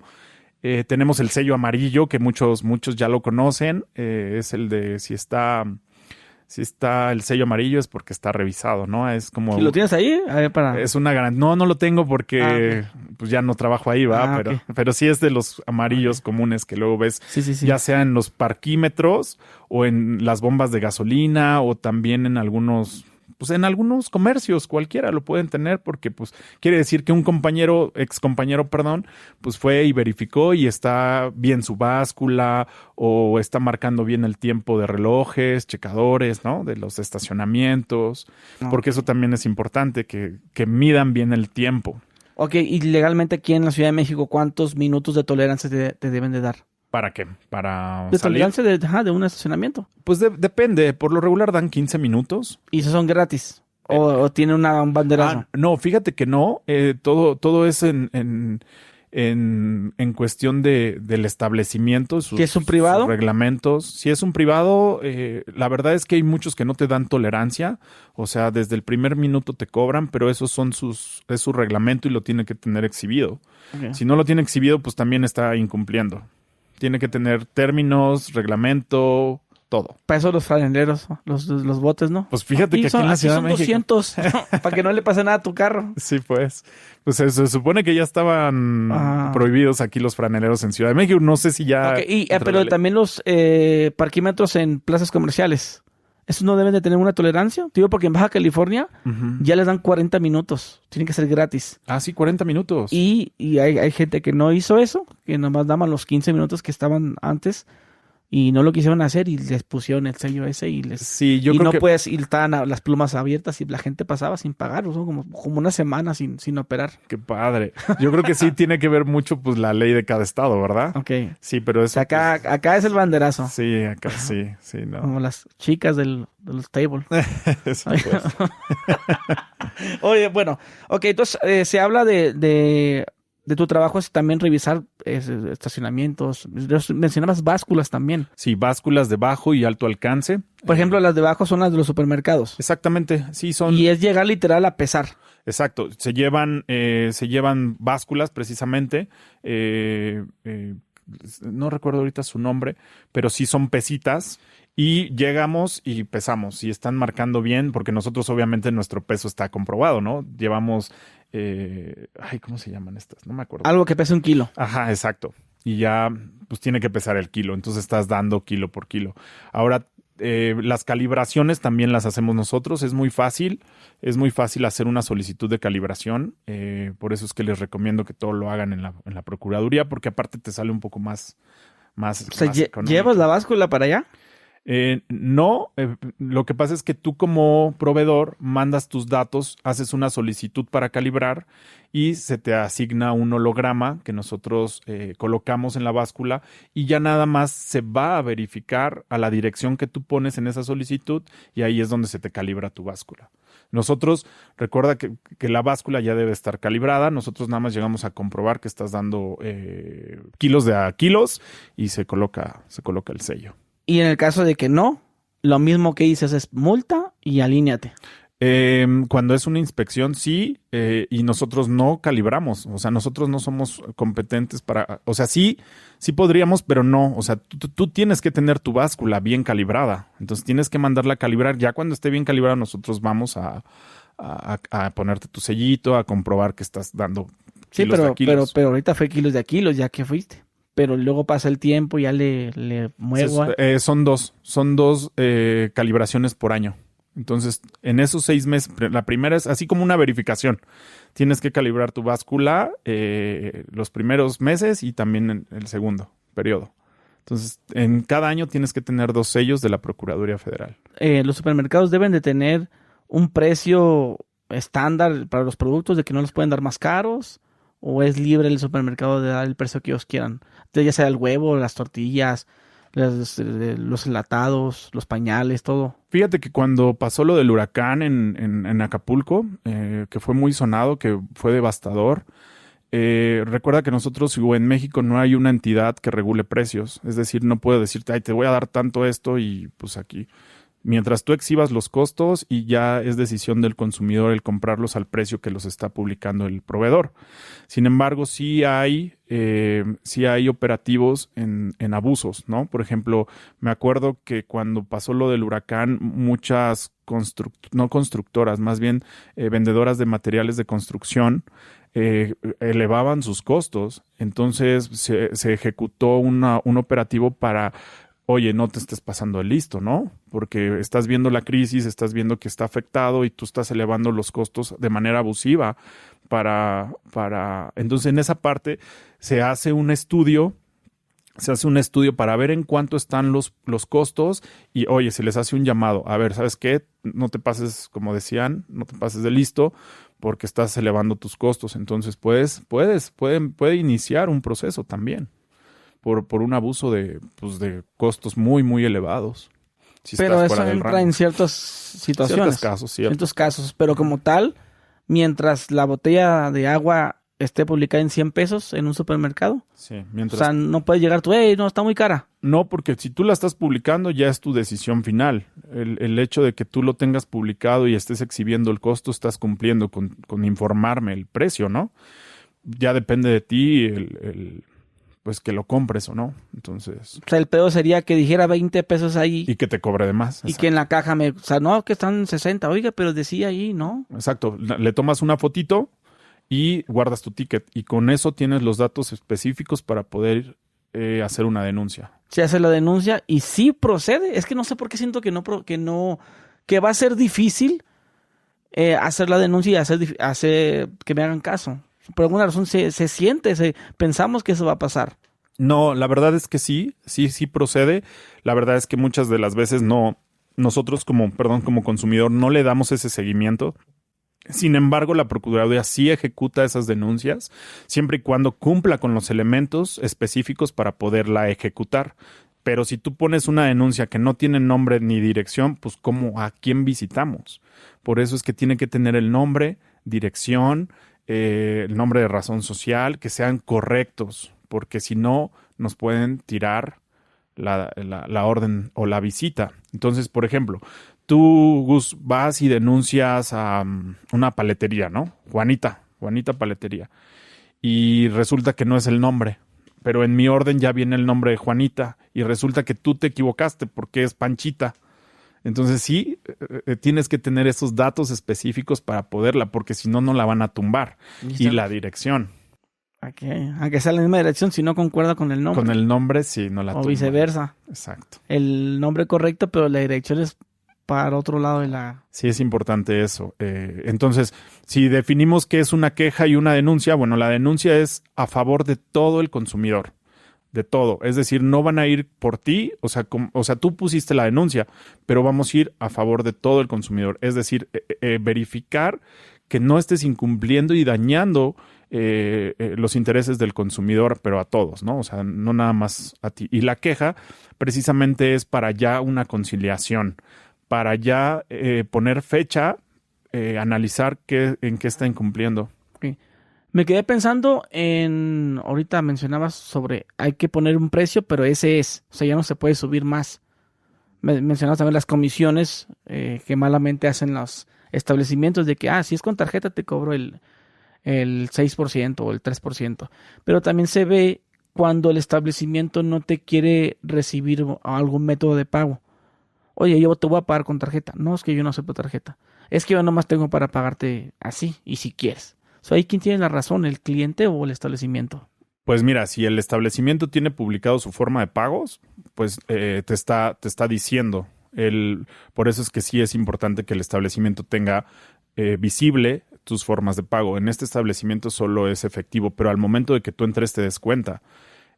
Tenemos el sello amarillo, que muchos ya lo conocen. Es el de si está el sello amarillo es porque está revisado, ¿no? Es como... ¿Y lo tienes ahí? A ver, Es una gran... No lo tengo porque pues ya no trabajo ahí, ¿va? Okay. Pero sí es de los amarillos comunes que luego ves, sí. ya sea en los parquímetros o en las bombas de gasolina o también en algunos comercios, cualquiera lo pueden tener porque pues quiere decir que un ex compañero, pues fue y verificó y está bien su báscula o está marcando bien el tiempo de relojes, checadores, ¿no? De los estacionamientos, porque eso también es importante, que midan bien el tiempo. Ok, y legalmente aquí en la Ciudad de México, ¿cuántos minutos de tolerancia te deben de dar? ¿Para qué? ¿Para de salir? Tolerancia de un estacionamiento. Pues depende. Por lo regular dan 15 minutos. ¿Y esos son gratis? ¿O tiene un banderazo? No, fíjate que no. Todo es en cuestión del establecimiento. ¿Si es un privado? Sus reglamentos. Si es un privado, la verdad es que hay muchos que no te dan tolerancia. O sea, desde el primer minuto te cobran, pero esos es su reglamento y lo tiene que tener exhibido. Okay. Si no lo tiene exhibido, pues también está incumpliendo. Tiene que tener términos, reglamento, todo. Para eso los franeleros, los botes, ¿no? Pues fíjate que aquí en la Ciudad de México... 200, para que no le pase nada a tu carro. Sí, pues se supone que ya estaban prohibidos aquí los franeleros en Ciudad de México. No sé si ya... Okay. Pero también los parquímetros en plazas comerciales. ¿Esos no deben de tener una tolerancia? Digo, porque en Baja California ya les dan 40 minutos. Tienen que ser gratis. Ah, sí, 40 minutos. Y hay gente que no hizo eso, que nomás daban los 15 minutos que estaban antes y no lo quisieron hacer y les pusieron el sello ese y les... Sí, yo y creo no que... puedes ir, estaban las plumas abiertas y la gente pasaba sin pagar, o sea, como una semana sin operar. Qué padre. Yo creo que sí tiene que ver mucho pues la ley de cada estado, ¿verdad? Ok. Sí, pero eso... O sea, acá es el banderazo. Sí, acá sí, no. Como las chicas de los tables. Eso pues. Oye, bueno, ok, entonces se habla de tu trabajo es también revisar estacionamientos. Mencionabas básculas también. Sí, básculas de bajo y alto alcance. Por ejemplo, las de bajo son las de los supermercados. Exactamente, sí son. Y es llegar literal a pesar. Exacto, se llevan básculas precisamente. No recuerdo ahorita su nombre, pero sí son pesitas. Y llegamos y pesamos, y están marcando bien, porque nosotros obviamente nuestro peso está comprobado, ¿no? Llevamos, ¿cómo se llaman estas? No me acuerdo. Algo que pese 1 kilo. Ajá, exacto. Y ya, pues tiene que pesar el kilo, entonces estás dando kilo por kilo. Ahora, las calibraciones también las hacemos nosotros, es muy fácil hacer una solicitud de calibración, por eso es que les recomiendo que todo lo hagan en la Procuraduría, porque aparte te sale un poco más económico. ¿Llevas la báscula para allá? No, lo que pasa es que tú como proveedor mandas tus datos, haces una solicitud para calibrar y se te asigna un holograma que nosotros colocamos en la báscula y ya nada más se va a verificar a la dirección que tú pones en esa solicitud y ahí es donde se te calibra tu báscula. Nosotros, recuerda que la báscula ya debe estar calibrada, nosotros nada más llegamos a comprobar que estás dando kilos de a kilos y se coloca el sello. Y en el caso de que no, lo mismo que dices es multa y alíñate. Cuando es una inspección, sí, y nosotros no calibramos. O sea, nosotros no somos competentes para... O sea, sí podríamos, pero no. O sea, tú tienes que tener tu báscula bien calibrada. Entonces tienes que mandarla a calibrar. Ya cuando esté bien calibrada, nosotros vamos a ponerte tu sellito, a comprobar que estás dando sí, kilos de a kilos. pero ahorita fue kilos de a kilos, ya que fuiste. pero luego pasa el tiempo y ya le muevo. Son dos calibraciones por año. Entonces, en esos 6 meses, la primera es así como una verificación. Tienes que calibrar tu báscula los primeros meses y también en el segundo periodo. Entonces, en cada año tienes que tener 2 sellos de la Procuraduría Federal. Los supermercados deben de tener un precio estándar para los productos, de que no los pueden dar más caros, o es libre el supermercado de dar el precio que ellos quieran. Entonces, ya sea el huevo, las tortillas, los enlatados, los pañales, todo. Fíjate que cuando pasó lo del huracán en Acapulco, que fue muy sonado, que fue devastador, recuerda que nosotros o en México no hay una entidad que regule precios. Es decir, no puedo decirte, ay, te voy a dar tanto esto y pues aquí. Mientras tú exhibas los costos y ya es decisión del consumidor el comprarlos al precio que los está publicando el proveedor. Sin embargo, sí hay operativos en abusos, ¿no? Por ejemplo, me acuerdo que cuando pasó lo del huracán, muchas no constructoras, más bien vendedoras de materiales de construcción, elevaban sus costos. Entonces se ejecutó un operativo para... Oye, no te estés pasando el listo, ¿no? Porque estás viendo la crisis, estás viendo que está afectado y tú estás elevando los costos de manera abusiva Entonces, en esa parte se hace un estudio para ver en cuánto están los costos y, oye, se les hace un llamado. A ver, ¿sabes qué? No te pases, como decían, no te pases de listo porque estás elevando tus costos. Entonces, puede iniciar un proceso también. Por un abuso de costos muy, muy elevados. Pero eso entra en ciertas situaciones. Ciertos casos. Pero como tal, mientras la botella de agua esté publicada en 100 pesos en un supermercado. Sí, o sea, no puedes llegar tú, no, está muy cara. No, porque si tú la estás publicando ya es tu decisión final. El hecho de que tú lo tengas publicado y estés exhibiendo el costo, estás cumpliendo con informarme el precio, ¿no? Ya depende de ti pues que lo compres o no. Entonces... O sea, el pedo sería que dijera 20 pesos ahí. Y que te cobre de más. Y exacto. Que en la caja o sea, no, que están 60. Oiga, pero decía ahí, ¿no? Exacto. Le tomas una fotito y guardas tu ticket. Y con eso tienes los datos específicos para poder hacer una denuncia. Se hace la denuncia y sí procede. Es que no sé por qué siento que va a ser difícil hacer la denuncia y hacer que me hagan caso. Por alguna razón se siente, pensamos que eso va a pasar. No, la verdad es que sí procede. La verdad es que muchas de las veces nosotros como consumidor no le damos ese seguimiento. Sin embargo, la Procuraduría sí ejecuta esas denuncias siempre y cuando cumpla con los elementos específicos para poderla ejecutar. Pero si tú pones una denuncia que no tiene nombre ni dirección, pues ¿a quién visitamos? Por eso es que tiene que tener el nombre, dirección, el nombre de razón social, que sean correctos, porque si no nos pueden tirar la orden o la visita. Entonces, por ejemplo, tú, Gus, vas y denuncias a una paletería, ¿no? Juanita Paletería. Y resulta que no es el nombre, pero en mi orden ya viene el nombre de Juanita y resulta que tú te equivocaste porque es Panchita. Entonces sí, tienes que tener esos datos específicos para poderla, porque si no, no la van a tumbar. Y la dirección. Aunque sea la misma dirección, si no concuerda con el nombre. Con el nombre, sí, no la tumban. O viceversa. Exacto. El nombre correcto, pero la dirección es para otro lado de la... Sí, es importante eso. Entonces, si definimos qué es una queja y una denuncia, bueno, la denuncia es a favor de todo el consumidor. De todo, es decir, no van a ir por ti, o sea, tú pusiste la denuncia, pero vamos a ir a favor de todo el consumidor, es decir, verificar que no estés incumpliendo y dañando los intereses del consumidor, pero a todos, ¿no? O sea, no nada más a ti. Y la queja precisamente es para ya una conciliación, para ya poner fecha, analizar en qué está incumpliendo. Okay. Me quedé pensando ahorita mencionabas sobre hay que poner un precio, pero ese es, o sea, ya no se puede subir más. Mencionabas también las comisiones que malamente hacen los establecimientos de que, si es con tarjeta te cobro el 6% o el 3%. Pero también se ve cuando el establecimiento no te quiere recibir algún método de pago. Oye, yo te voy a pagar con tarjeta. No, es que yo no acepto tarjeta. Es que yo nomás tengo para pagarte así y si quieres. ¿Ahí quién tiene la razón, el cliente o el establecimiento? Pues mira, si el establecimiento tiene publicado su forma de pagos, pues te está diciendo. Por eso es que sí es importante que el establecimiento tenga visible tus formas de pago. En este establecimiento solo es efectivo, pero al momento de que tú entres te des cuenta.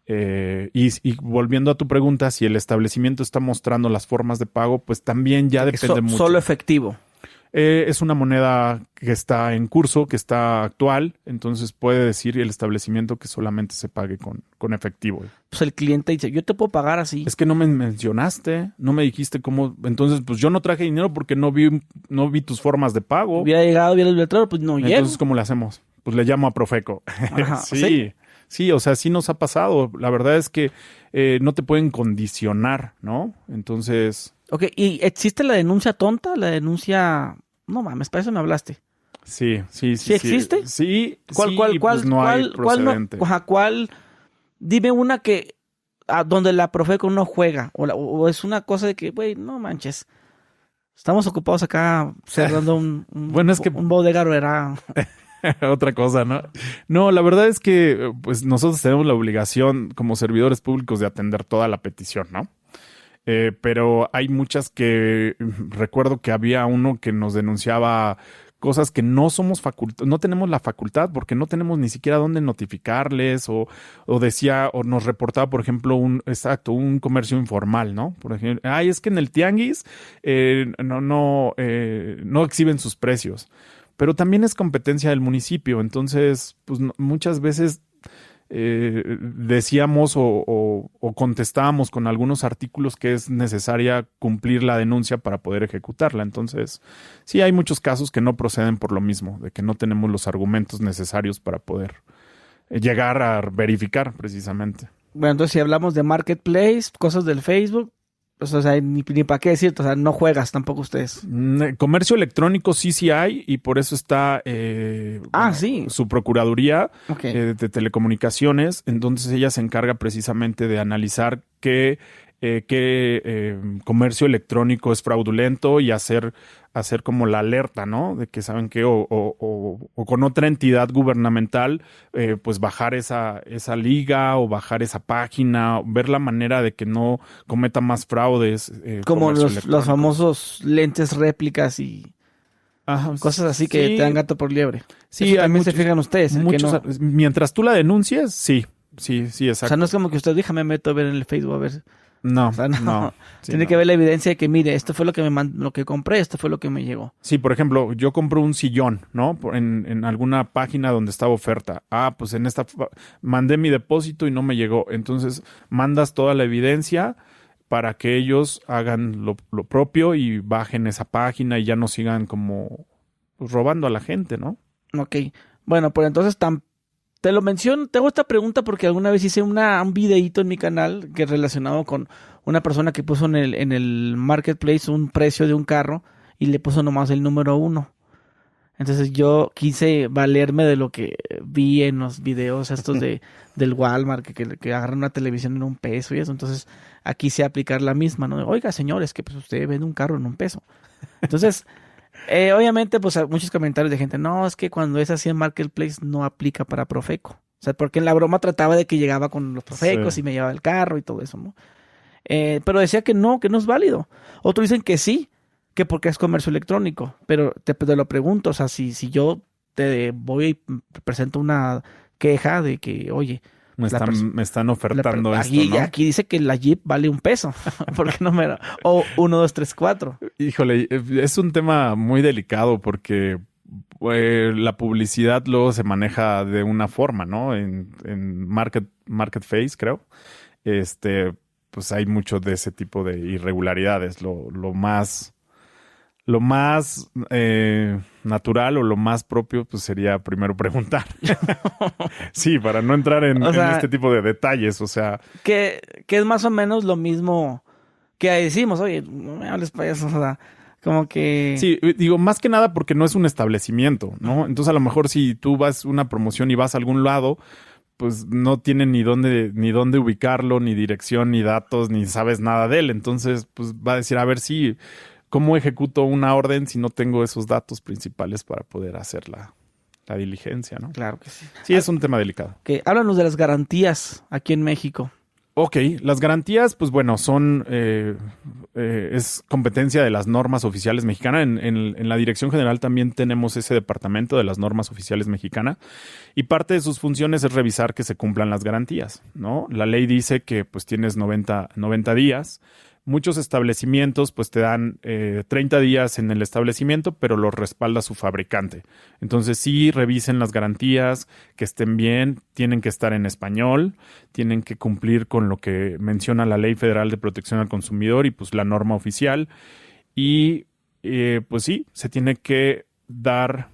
Y volviendo a tu pregunta, si el establecimiento está mostrando las formas de pago, pues también ya depende mucho. Solo efectivo. Es una moneda que está en curso, que está actual, entonces puede decir el establecimiento que solamente se pague con efectivo. Pues el cliente dice, yo te puedo pagar así. Es que no me mencionaste, no me dijiste cómo, entonces pues yo no traje dinero porque no vi tus formas de pago. Hubiera llegado, hubiera el letrero, pues no llego. Entonces, ¿cómo le hacemos? Pues le llamo a Profeco. Ajá, Sí, o sea, sí nos ha pasado. La verdad es que no te pueden condicionar, ¿no? Entonces... Ok, ¿y existe la denuncia tonta? La denuncia... No mames, para eso me hablaste. Sí. ¿Sí existe? Sí. ¿Cuál pues no hay procedente. ¿Cuál? Dime una que... donde la Profeco no juega. O es una cosa de que, güey, no manches. Estamos ocupados acá cerrando un bodega era... Otra cosa, ¿no? No, la verdad es que pues nosotros tenemos la obligación como servidores públicos de atender toda la petición, ¿no? Pero hay muchas que recuerdo que había uno que nos denunciaba cosas que no no tenemos la facultad porque no tenemos ni siquiera dónde notificarles o decía o nos reportaba, por ejemplo, un comercio informal, ¿no? Por ejemplo, es que en el tianguis no exhiben sus precios. Pero también es competencia del municipio, entonces pues muchas veces decíamos o contestábamos con algunos artículos que es necesaria cumplir la denuncia para poder ejecutarla. Entonces sí hay muchos casos que no proceden por lo mismo, de que no tenemos los argumentos necesarios para poder llegar a verificar precisamente. Bueno, entonces si hablamos de Marketplace, cosas del Facebook... O sea, ni para qué decirte, o sea, no juegas tampoco ustedes. Comercio electrónico sí hay y por eso está sí. su procuraduría de telecomunicaciones. Entonces ella se encarga precisamente de analizar qué comercio electrónico es fraudulento y hacer como la alerta, ¿no? De que saben que o con otra entidad gubernamental, pues bajar esa liga o bajar esa página, ver la manera de que no cometa más fraudes. Como los famosos lentes réplicas y cosas así que te dan gato por liebre. Sí, eso también se fijan ustedes. Mientras tú la denuncies, sí, exacto. O sea, no es como que usted déjame meto a ver en el Facebook a ver. No, o sea, no. Sí, tiene que ver la evidencia de que, mire, esto fue lo que compré, esto fue lo que me llegó. Sí, por ejemplo, yo compré un sillón, ¿no? En alguna página donde estaba oferta. Pues en esta mandé mi depósito y no me llegó. Entonces, mandas toda la evidencia para que ellos hagan lo propio y bajen esa página y ya no sigan como pues, robando a la gente, ¿no? Ok. Bueno, pues entonces te lo menciono, te hago esta pregunta porque alguna vez hice un videíto en mi canal que es relacionado con una persona que puso en el Marketplace un precio de un carro y le puso nomás el número 1. Entonces yo quise valerme de lo que vi en los videos estos del Walmart, que agarran una televisión en $1 y eso. Entonces aquí quise aplicar la misma, ¿no? Oiga, señores, que pues usted vende un carro en $1. Entonces... obviamente, pues muchos comentarios de gente, no, es que cuando es así en Marketplace no aplica para Profeco. O sea, porque en la broma trataba de que llegaba con los Profecos y me llevaba el carro y todo eso, ¿no? Pero decía que no es válido. Otros dicen que sí, que porque es comercio electrónico. Pero te lo pregunto, o sea, si yo te voy y presento una queja de que, oye... Me están ofertando esto, ¿no? Aquí dice que la Jeep vale $1. ¿Por qué no me...? O 1, 2, 3, 4. Híjole, es un tema muy delicado porque la publicidad luego se maneja de una forma, ¿no? En Marketplace, creo. Pues hay mucho de ese tipo de irregularidades. Lo más natural o lo más propio pues sería primero preguntar. Sí, para no entrar en este tipo de detalles, o sea... Que es más o menos lo mismo que decimos, oye, no me hables payaso, o sea, como que... Sí, digo, más que nada porque no es un establecimiento, ¿no? Entonces a lo mejor si tú vas a una promoción y vas a algún lado, pues no tienen ni dónde ubicarlo, ni dirección, ni datos, ni sabes nada de él. Entonces, pues va a decir, a ver si... ¿Cómo ejecuto una orden si no tengo esos datos principales para poder hacer la diligencia, ¿no? Claro que sí. Sí, es un tema delicado. Que háblanos de las garantías aquí en México. Ok, las garantías, pues bueno, son es competencia de las normas oficiales mexicanas. En la Dirección General también tenemos ese departamento de las normas oficiales mexicanas y parte de sus funciones es revisar que se cumplan las garantías, ¿no? La ley dice que pues tienes 90 días. Muchos establecimientos pues te dan 30 días en el establecimiento, pero los respalda su fabricante. Entonces sí revisen las garantías, que estén bien, tienen que estar en español, tienen que cumplir con lo que menciona la Ley Federal de Protección al Consumidor y pues la norma oficial. Y pues sí, se tiene que dar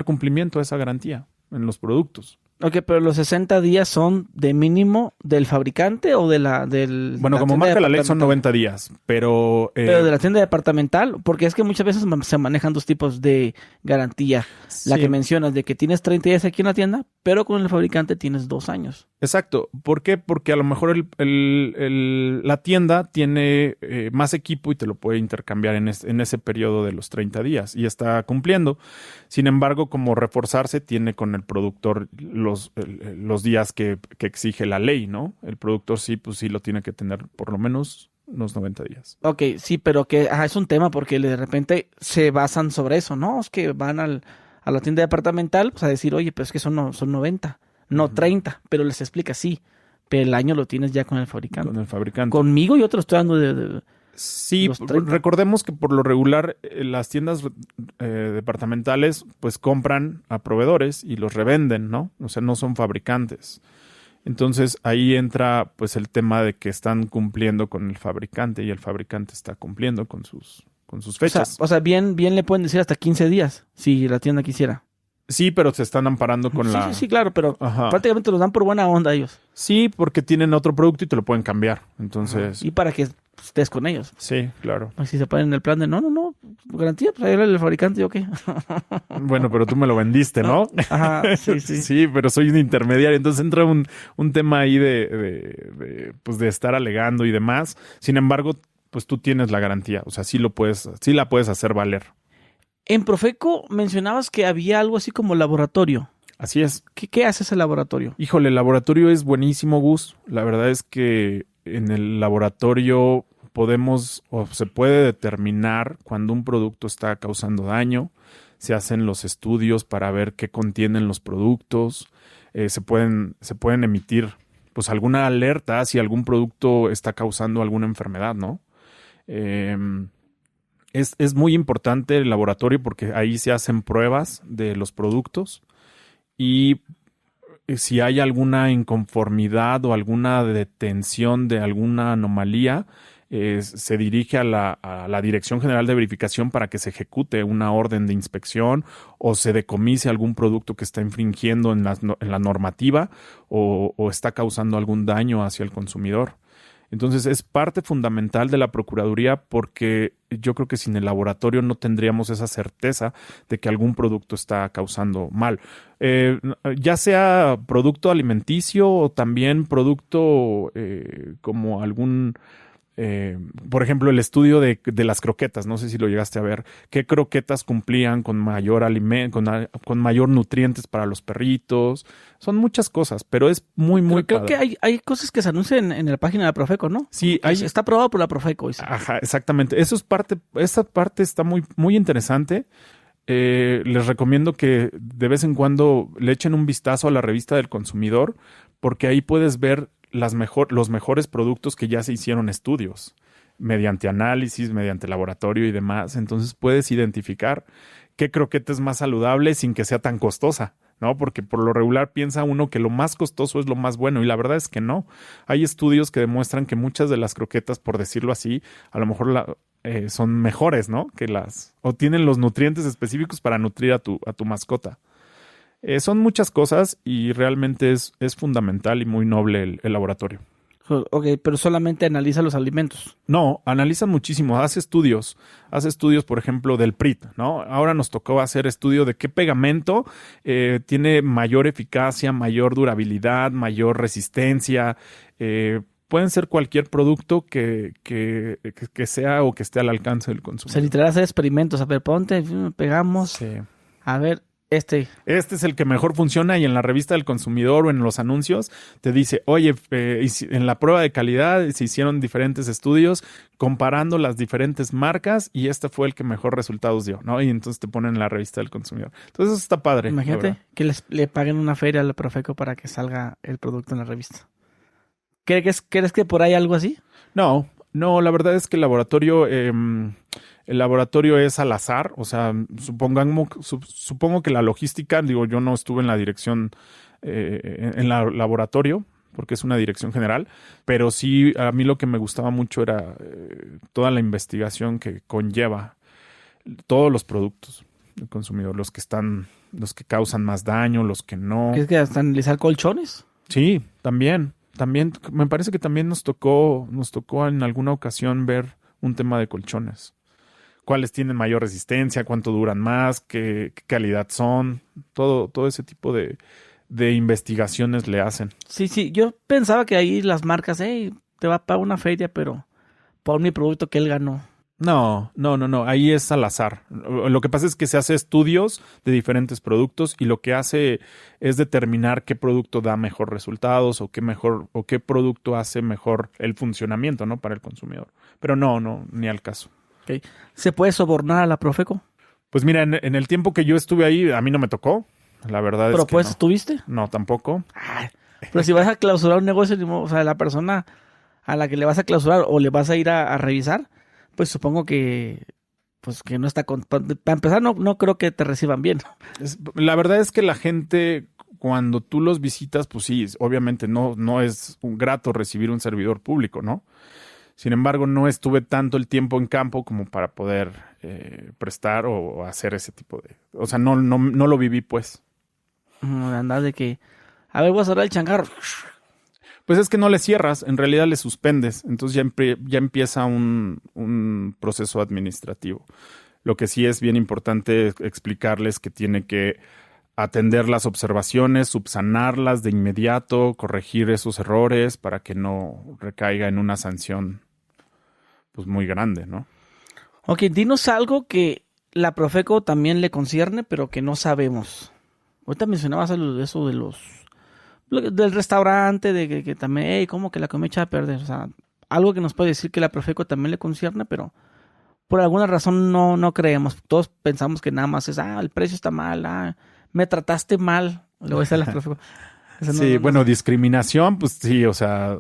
cumplimiento a esa garantía en los productos. Ok, pero los 60 días son de mínimo del fabricante o del... Bueno, como marca la ley son 90 días, pero... Pero de la tienda departamental, porque es que muchas veces se manejan dos tipos de garantía. La sí. que mencionas, de que tienes 30 días aquí en la tienda, pero con el fabricante tienes 2 años. Exacto. ¿Por qué? Porque a lo mejor la tienda tiene más equipo y te lo puede intercambiar en ese periodo de los 30 días y está cumpliendo. Sin embargo, como reforzarse, tiene con el productor los días que exige la ley, ¿no? El productor sí, pues sí lo tiene que tener por lo menos unos 90 días. Ok, sí, pero que es un tema porque de repente se basan sobre eso, ¿no? Es que van a la tienda departamental pues, a decir, oye, pues es que son 90. No 30, pero les explica, sí, pero el año lo tienes ya con el fabricante. Con el fabricante. Conmigo yo te lo estoy dando de sí, recordemos que por lo regular las tiendas departamentales pues compran a proveedores y los revenden, ¿no? O sea, no son fabricantes. Entonces ahí entra pues el tema de que están cumpliendo con el fabricante y el fabricante está cumpliendo con sus fechas. O sea, bien le pueden decir hasta 15 días si la tienda quisiera. Sí, pero se están amparando con Sí, claro, pero prácticamente los dan por buena onda ellos. Sí, porque tienen otro producto y te lo pueden cambiar. Entonces. Y para que estés con ellos. Sí, claro. Si se ponen en el plan de no, garantía, pues ahí el fabricante, ¿o qué? Bueno, pero tú me lo vendiste, ¿no? Ajá, sí. Sí, pero soy un intermediario. Entonces entra un tema ahí de estar alegando y demás. Sin embargo, pues tú tienes la garantía. O sea, sí la puedes hacer valer. En Profeco mencionabas que había algo así como laboratorio. Así es. ¿Qué hace ese laboratorio? Híjole, el laboratorio es buenísimo, Gus. La verdad es que en el laboratorio se puede determinar cuando un producto está causando daño. Se hacen los estudios para ver qué contienen los productos. Se pueden emitir pues alguna alerta si algún producto está causando alguna enfermedad, ¿no? Es muy importante el laboratorio porque ahí se hacen pruebas de los productos y si hay alguna inconformidad o alguna detención de alguna anomalía, se dirige a la Dirección General de Verificación para que se ejecute una orden de inspección o se decomise algún producto que está infringiendo en la normativa o está causando algún daño hacia el consumidor. Entonces es parte fundamental de la Procuraduría porque yo creo que sin el laboratorio no tendríamos esa certeza de que algún producto está causando mal. Ya sea producto alimenticio o también producto como algún... por ejemplo, el estudio de las croquetas, no sé si lo llegaste a ver, qué croquetas cumplían con mayor con mayor nutrientes para los perritos, son muchas cosas, pero es muy creo padre. Que hay cosas que se anuncian en la página de la Profeco, ¿no? Sí, está aprobado por la Profeco. Dice. Ajá, exactamente, esa parte está muy, muy interesante. Les recomiendo que de vez en cuando le echen un vistazo a la revista del consumidor, porque ahí puedes ver los mejores productos que ya se hicieron estudios, mediante análisis, mediante laboratorio y demás. Entonces puedes identificar qué croqueta es más saludable sin que sea tan costosa, ¿no? Porque por lo regular piensa uno que lo más costoso es lo más bueno y la verdad es que no. Hay estudios que demuestran que muchas de las croquetas, por decirlo así, a lo mejor son mejores, ¿no? O tienen los nutrientes específicos para nutrir a tu mascota. Son muchas cosas y realmente es fundamental y muy noble el laboratorio. Ok, pero solamente analiza los alimentos. No, analiza muchísimo, hace estudios, por ejemplo, del PRIT, ¿no? Ahora nos tocó hacer estudio de qué pegamento tiene mayor eficacia, mayor durabilidad, mayor resistencia. Pueden ser cualquier producto que sea o que esté al alcance del consumidor. O sea, literal hacer experimentos, a ver, ponte, pegamos... Sí. A ver, Este es el que mejor funciona y en la revista del consumidor o en los anuncios te dice, oye, en la prueba de calidad se hicieron diferentes estudios comparando las diferentes marcas y este fue el que mejor resultados dio, ¿no? Y entonces te ponen en la revista del consumidor. Entonces eso está padre. imagínate que le paguen una feria al Profeco para que salga el producto en la revista. ¿Crees que por ahí algo así? No, la verdad es que el laboratorio es al azar, o sea, supongo que la logística, digo, yo no estuve en la dirección, en el laboratorio, porque es una dirección general, pero sí, a mí lo que me gustaba mucho era toda la investigación que conlleva todos los productos del consumidor, los que causan más daño, los que no. ¿Crees que hasta analizar colchones? Sí, también, me parece que también nos tocó en alguna ocasión ver un tema de colchones. Cuáles tienen mayor resistencia, cuánto duran más, qué calidad son, todo ese tipo de investigaciones le hacen. Sí, yo pensaba que ahí las marcas, te va a pagar una feria, pero por mi producto que él ganó. No, ahí es al azar. Lo que pasa es que se hace estudios de diferentes productos y lo que hace es determinar qué producto da mejor resultados o qué producto hace mejor el funcionamiento, ¿no? Para el consumidor. Pero no, ni al caso. Okay. ¿Se puede sobornar a la Profeco? Pues mira, en el tiempo que yo estuve ahí, a mí no me tocó. La verdad es que pues no. ¿estuviste? No, tampoco. Ay, pero si vas a clausurar un negocio, o sea, la persona a la que le vas a clausurar o le vas a ir a revisar, pues supongo que no está para empezar, no creo que te reciban bien. La verdad es que la gente, cuando tú los visitas, pues sí, obviamente no es un grato recibir un servidor público, ¿no? Sin embargo, no estuve tanto el tiempo en campo como para poder prestar o hacer ese tipo de... O sea, no lo viví, pues. Andar de que, a ver, voy a cerrar el changarro. Pues es que no le cierras, en realidad le suspendes. Entonces ya empieza un proceso administrativo. Lo que sí es bien importante es explicarles que tiene que atender las observaciones, subsanarlas de inmediato, corregir esos errores para que no recaiga en una sanción pues muy grande, ¿no? Ok, dinos algo que la Profeco también le concierne, pero que no sabemos. Ahorita mencionabas eso del restaurante, de que también, ¿cómo que la comida echa a perder? O sea, algo que nos puede decir que la Profeco también le concierne, pero por alguna razón no creemos. Todos pensamos que nada más es, el precio está mal, me trataste mal. Luego está la Profeco. Sí, bueno, discriminación, pues sí, o sea,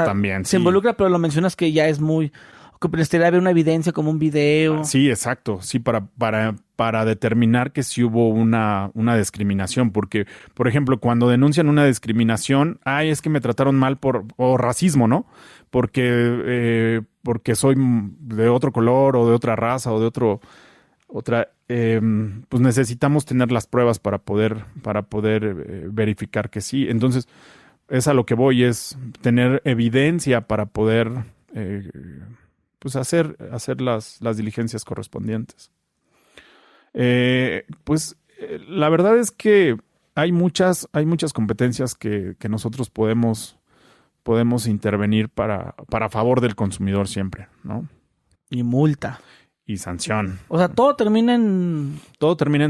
también. Se involucra, pero lo mencionas que ya es muy... que necesitaría haber una evidencia como un video. Sí, exacto. Sí, para determinar que sí hubo una discriminación. Porque, por ejemplo, cuando denuncian una discriminación, es que me trataron mal o racismo, ¿no? Porque soy de otro color o de otra raza o de pues necesitamos tener las pruebas para poder verificar que sí. Entonces, es a lo que voy, es tener evidencia para poder pues hacer las diligencias correspondientes. La verdad es que hay muchas competencias que nosotros podemos intervenir para favor del consumidor siempre, ¿no? Y multa. Y sanción. O sea, todo termina en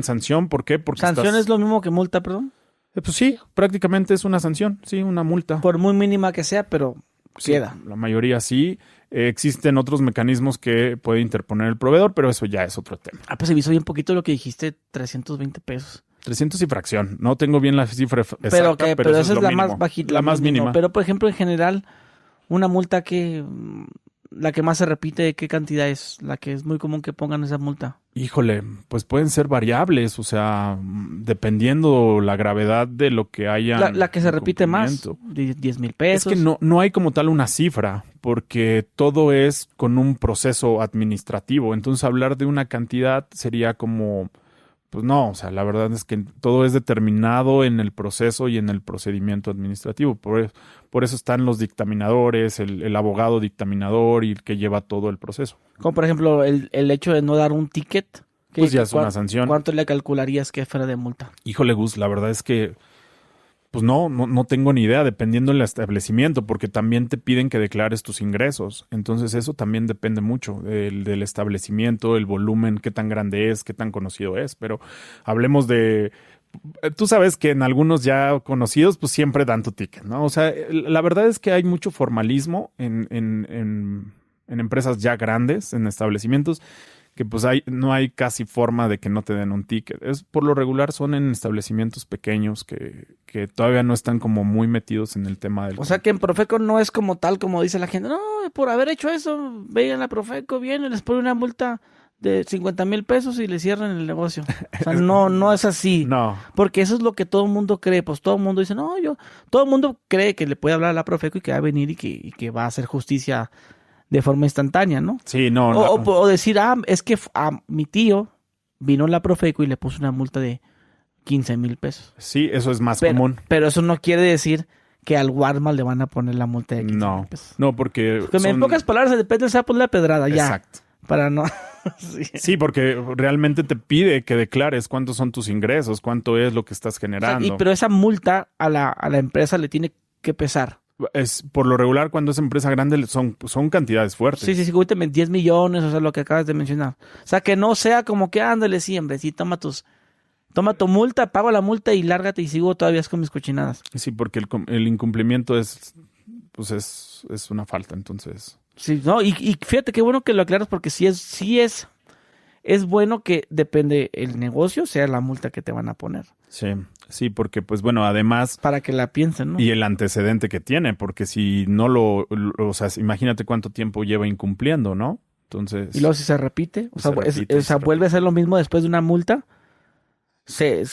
sanción. ¿Por qué? Porque ¿sanción es lo mismo que multa, perdón? Pues sí, prácticamente es una sanción, sí, una multa. Por muy mínima que sea, pero sí, queda. La mayoría sí. Existen otros mecanismos que puede interponer el proveedor, pero eso ya es otro tema. Pues se me hizo bien poquito lo que dijiste, 320 pesos. 300 y fracción. No tengo bien la cifra exacta, pero esa es la mínimo. Más bajita. La más mínima. Pero, por ejemplo, en general, una multa que... la que más se repite, ¿qué cantidad es? La que es muy común que pongan esa multa. Híjole, pues pueden ser variables, o sea, dependiendo la gravedad de lo que haya. La que se repite más, 10,000 pesos. Es que no hay como tal una cifra, porque todo es con un proceso administrativo. Entonces, hablar de una cantidad sería como... Pues no, o sea, la verdad es que todo es determinado en el proceso y en el procedimiento administrativo. Por eso están los dictaminadores, el abogado dictaminador y el que lleva todo el proceso. Como por ejemplo el hecho de no dar un ticket. Pues ya es una sanción. ¿Cuánto le calcularías que fuera de multa? Híjole, Gus, la verdad es que Pues no tengo ni idea, dependiendo del establecimiento, porque también te piden que declares tus ingresos. Entonces eso también depende mucho del establecimiento, el volumen, qué tan grande es, qué tan conocido es. Pero hablemos de... Tú sabes que en algunos ya conocidos, pues siempre dan tu ticket, ¿no? O sea, la verdad es que hay mucho formalismo en empresas ya grandes, en establecimientos, que pues no hay casi forma de que no te den un ticket. Por lo regular son en establecimientos pequeños que todavía no están como muy metidos en el tema del... O sea que en Profeco no es como tal como dice la gente. No, por haber hecho eso, vayan a Profeco, vienen, les ponen una multa de 50,000 pesos y le cierran el negocio. O sea, no es así. No. Porque eso es lo que todo el mundo cree. Pues todo el mundo dice, todo el mundo cree que le puede hablar a la Profeco y que va a venir y que va a hacer justicia de forma instantánea, ¿no? Sí, no. O decir, es que a mi tío vino la Profeco y le puso una multa de 15,000 pesos. Sí, eso es más común. Pero eso no quiere decir que al Walmart le van a poner la multa de 15,000 pesos. No, porque en pocas palabras, depende del sapo de la pedrada, ya. Exacto. Para no... Sí, porque realmente te pide que declares cuántos son tus ingresos, cuánto es lo que estás generando. O sea, pero esa multa a la empresa le tiene que pesar. Por lo regular, cuando es empresa grande, son cantidades fuertes. Sí, cuéntame, 10 millones, o sea, lo que acabas de mencionar. O sea, que no sea como que ándale siempre, sí, toma tu multa, pago la multa y lárgate y sigo todavía con mis cochinadas. Sí, porque el incumplimiento es una falta, entonces. Sí, no, y fíjate qué bueno que lo aclaras porque sí es bueno que depende el negocio, sea la multa que te van a poner. Sí, porque pues bueno, además... Para que la piensen, ¿no? Y el antecedente que tiene, porque si no o sea, imagínate cuánto tiempo lleva incumpliendo, ¿no? Entonces... Y luego si se repite, vuelve a ser lo mismo después de una multa, se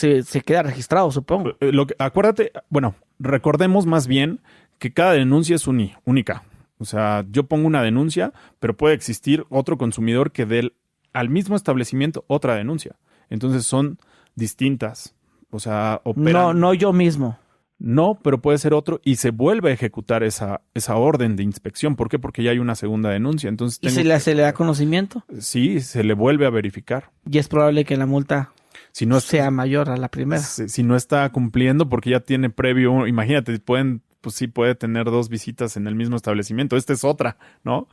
queda registrado, supongo. Acuérdate, bueno, recordemos más bien que cada denuncia es única. O sea, yo pongo una denuncia, pero puede existir otro consumidor que dé al mismo establecimiento otra denuncia. Entonces son distintas. O sea, operan... No yo mismo. No, pero puede ser otro y se vuelve a ejecutar esa orden de inspección. ¿Por qué? Porque ya hay una segunda denuncia. Entonces ¿Y se le da conocimiento? Sí, se le vuelve a verificar. Y es probable que la multa sea mayor a la primera. Si no está cumpliendo porque ya tiene previo... Imagínate, puede tener 2 visitas en el mismo establecimiento. Esta es otra, ¿no?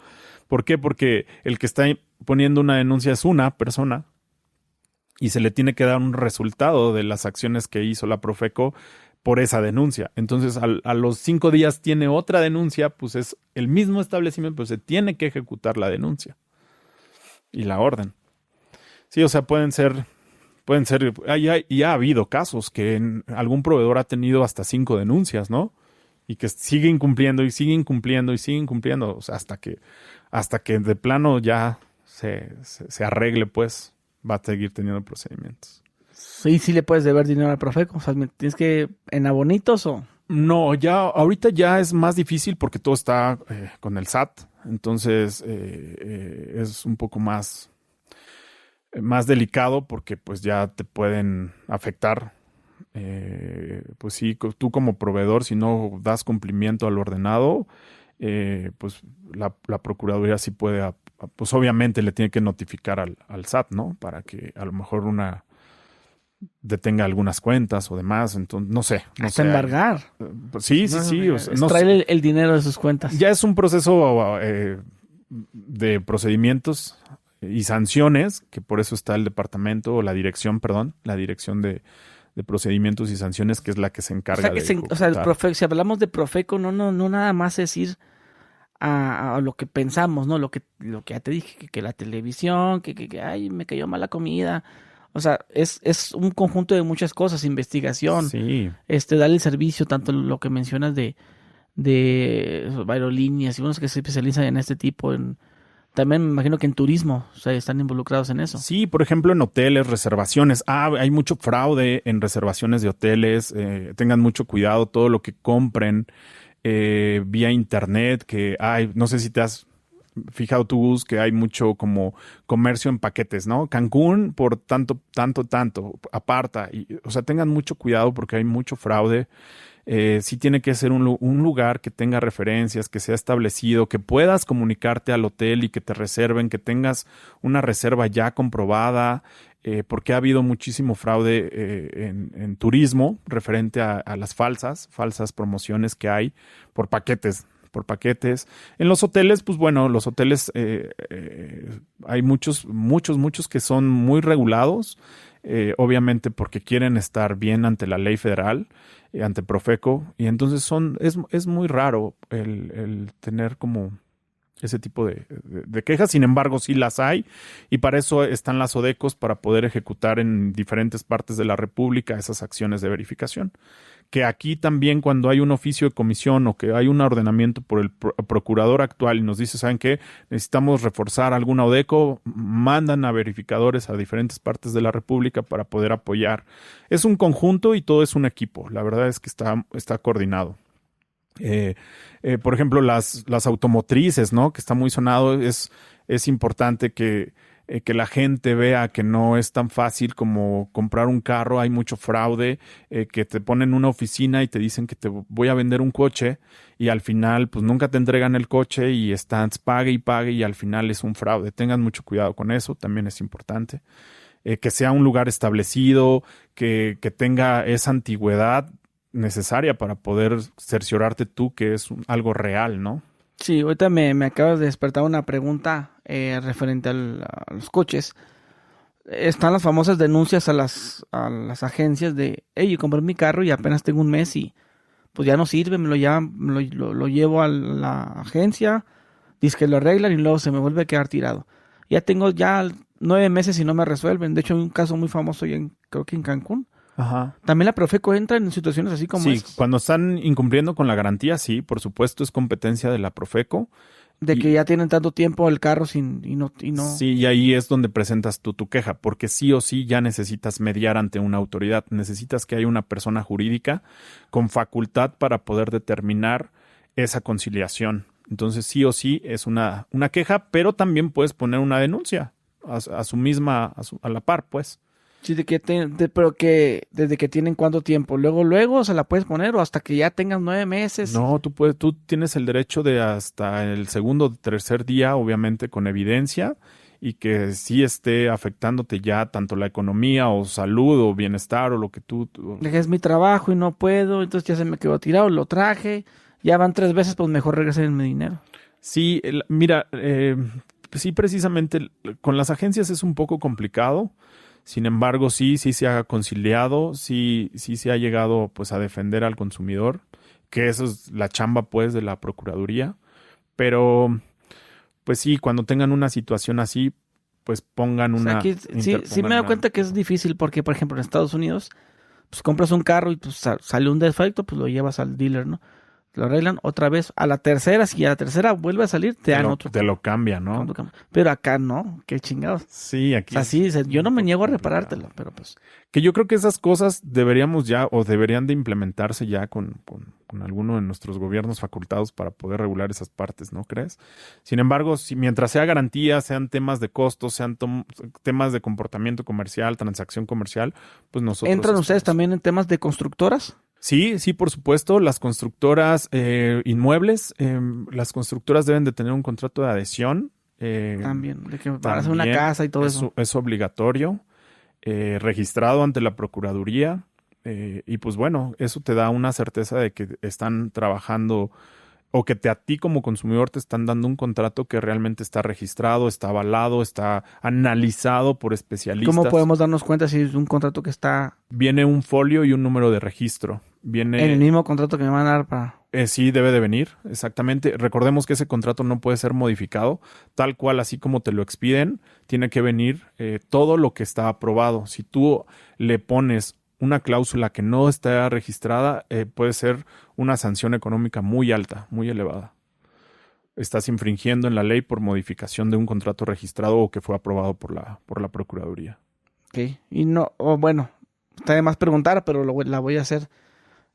¿Por qué? Porque el que está poniendo una denuncia es una persona y se le tiene que dar un resultado de las acciones que hizo la Profeco por esa denuncia. Entonces, a los 5 días tiene otra denuncia, pues es el mismo establecimiento, pues se tiene que ejecutar la denuncia y la orden. Sí, o sea, pueden ser, y ha habido casos que algún proveedor ha tenido hasta 5 denuncias, ¿no? Y que sigue incumpliendo y sigue incumpliendo y sigue incumpliendo, o sea, hasta que de plano ya se arregle, pues va a seguir teniendo procedimientos. Sí le puedes deber dinero al Profeco. O sea, ¿tienes que en abonitos o...? No, ahorita ya es más difícil porque todo está con el SAT. Entonces es un poco más delicado porque pues ya te pueden afectar. Pues sí, tú como proveedor, si no das cumplimiento al ordenado, pues la Procuraduría sí puede, pues obviamente le tiene que notificar al SAT, ¿no? Para que a lo mejor detenga algunas cuentas o demás, entonces no sé. Hasta embargar. Pues sí. O sea, extraer el dinero de sus cuentas. Ya es un proceso de procedimientos y sanciones, que por eso está el departamento, o la dirección de procedimientos y sanciones, que es la que se encarga de ejecutar. Si hablamos de Profeco, no nada más es ir a lo que pensamos, ¿no? Lo que ya te dije, que la televisión, que ay, me cayó mala comida. O sea, es un conjunto de muchas cosas, investigación, sí. Darle el servicio, tanto lo que mencionas de aerolíneas y unos que se especializan en este tipo, también me imagino que en turismo, o sea, están involucrados en eso. Sí, por ejemplo, en hoteles, reservaciones. Hay mucho fraude en reservaciones de hoteles. Tengan mucho cuidado, todo lo que compren vía internet, que no sé si te has fijado tú, Gus, que hay mucho como comercio en paquetes, ¿no? Cancún por tanto, aparta. O sea, tengan mucho cuidado porque hay mucho fraude. Sí tiene que ser un lugar que tenga referencias, que sea establecido, que puedas comunicarte al hotel y que te reserven, que tengas una reserva ya comprobada. porque ha habido muchísimo fraude en turismo referente a las falsas promociones que hay por paquetes. En los hoteles, pues bueno, los hoteles hay muchos que son muy regulados, obviamente porque quieren estar bien ante la ley federal, ante Profeco, y entonces es muy raro el tener como ese tipo de quejas. Sin embargo, sí las hay, y para eso están las ODECOS, para poder ejecutar en diferentes partes de la República esas acciones de verificación. Que aquí también, cuando hay un oficio de comisión o que hay un ordenamiento por el procurador actual y nos dice, ¿saben qué? Necesitamos reforzar alguna ODECO, mandan a verificadores a diferentes partes de la República para poder apoyar. Es un conjunto y todo es un equipo. La verdad es que está coordinado. Por ejemplo, las automotrices, ¿no? Que está muy sonado. Es importante que la gente vea que no es tan fácil como comprar un carro. Hay mucho fraude, que te ponen una oficina y te dicen que te voy a vender un coche, y al final pues nunca te entregan el coche y estás pague y al final es un fraude. Tengan mucho cuidado con eso, también es importante. Que sea un lugar establecido, que tenga esa antigüedad necesaria para poder cerciorarte tú que es algo real, ¿no? Sí, ahorita me acabas de despertar una pregunta referente a los coches. Están las famosas denuncias a las agencias de, hey, yo compré mi carro y apenas tengo un mes y pues ya no sirve, lo llevo a la agencia, dice que lo arreglan y luego se me vuelve a quedar tirado. Ya tengo 9 meses y no me resuelven. De hecho, hay un caso muy famoso creo que en Cancún. Ajá. También la Profeco entra en situaciones así como Sí, cuando están incumpliendo con la garantía, sí, por supuesto, es competencia de la Profeco. De que ya tienen tanto tiempo el carro y no. Sí, y ahí es donde presentas tú tu queja, porque sí o sí ya necesitas mediar ante una autoridad. Necesitas que haya una persona jurídica con facultad para poder determinar esa conciliación. Entonces, sí o sí es una queja, pero también puedes poner una denuncia a la par, pues. Sí, pero que desde que tienen cuánto tiempo, luego se la puedes poner o hasta que ya tengan 9 meses. No, tú tienes el derecho de hasta el segundo o tercer día, obviamente con evidencia, y que sí esté afectándote ya tanto la economía o salud o bienestar o lo que tú... Es mi trabajo y no puedo, entonces ya se me quedó tirado, lo traje, ya van 3 veces, pues mejor regresen mi dinero. Sí, mira, sí, precisamente con las agencias es un poco complicado. Sin embargo, sí se ha conciliado, sí se ha llegado pues a defender al consumidor, que eso es la chamba pues de la Procuraduría. Pero pues sí, cuando tengan una situación así, pues pongan una... Sí me he dado cuenta que es difícil porque, por ejemplo, en Estados Unidos, pues compras un carro y pues sale un defecto, pues lo llevas al dealer, ¿no? Lo arreglan otra vez. A la tercera, si a la tercera vuelve a salir, te dan otro. Te lo cambian, ¿no? Pero acá no, qué chingados. Sí, aquí. Así, yo no me niego a reparártelo, pero pues. Que yo creo que esas cosas deberíamos ya, o deberían de implementarse ya con alguno de nuestros gobiernos facultados para poder regular esas partes, ¿no crees? Sin embargo, mientras sea garantía, sean temas de costos, sean temas de comportamiento comercial, transacción comercial, pues nosotros... ¿Entran ustedes también en temas de constructoras? Sí, por supuesto. Las constructoras inmuebles, las constructoras deben de tener un contrato de adhesión. También, de que para hacer una casa y todo eso. Es obligatorio, registrado ante la Procuraduría. Y pues bueno, eso te da una certeza de que están trabajando o que a ti como consumidor te están dando un contrato que realmente está registrado, está avalado, está analizado por especialistas. ¿Cómo podemos darnos cuenta si es un contrato que está...? Viene un folio y un número de registro. Viene... ¿En el mismo contrato que me van a dar para...? Sí, debe de venir, exactamente. Recordemos que ese contrato no puede ser modificado, tal cual, así como te lo expiden, tiene que venir todo lo que está aprobado. Si tú le pones una cláusula que no está registrada, puede ser una sanción económica muy alta, muy elevada. Estás infringiendo en la ley por modificación de un contrato registrado o que fue aprobado por la Procuraduría. Ok, y no, bueno, está de más preguntar, pero la voy a hacer.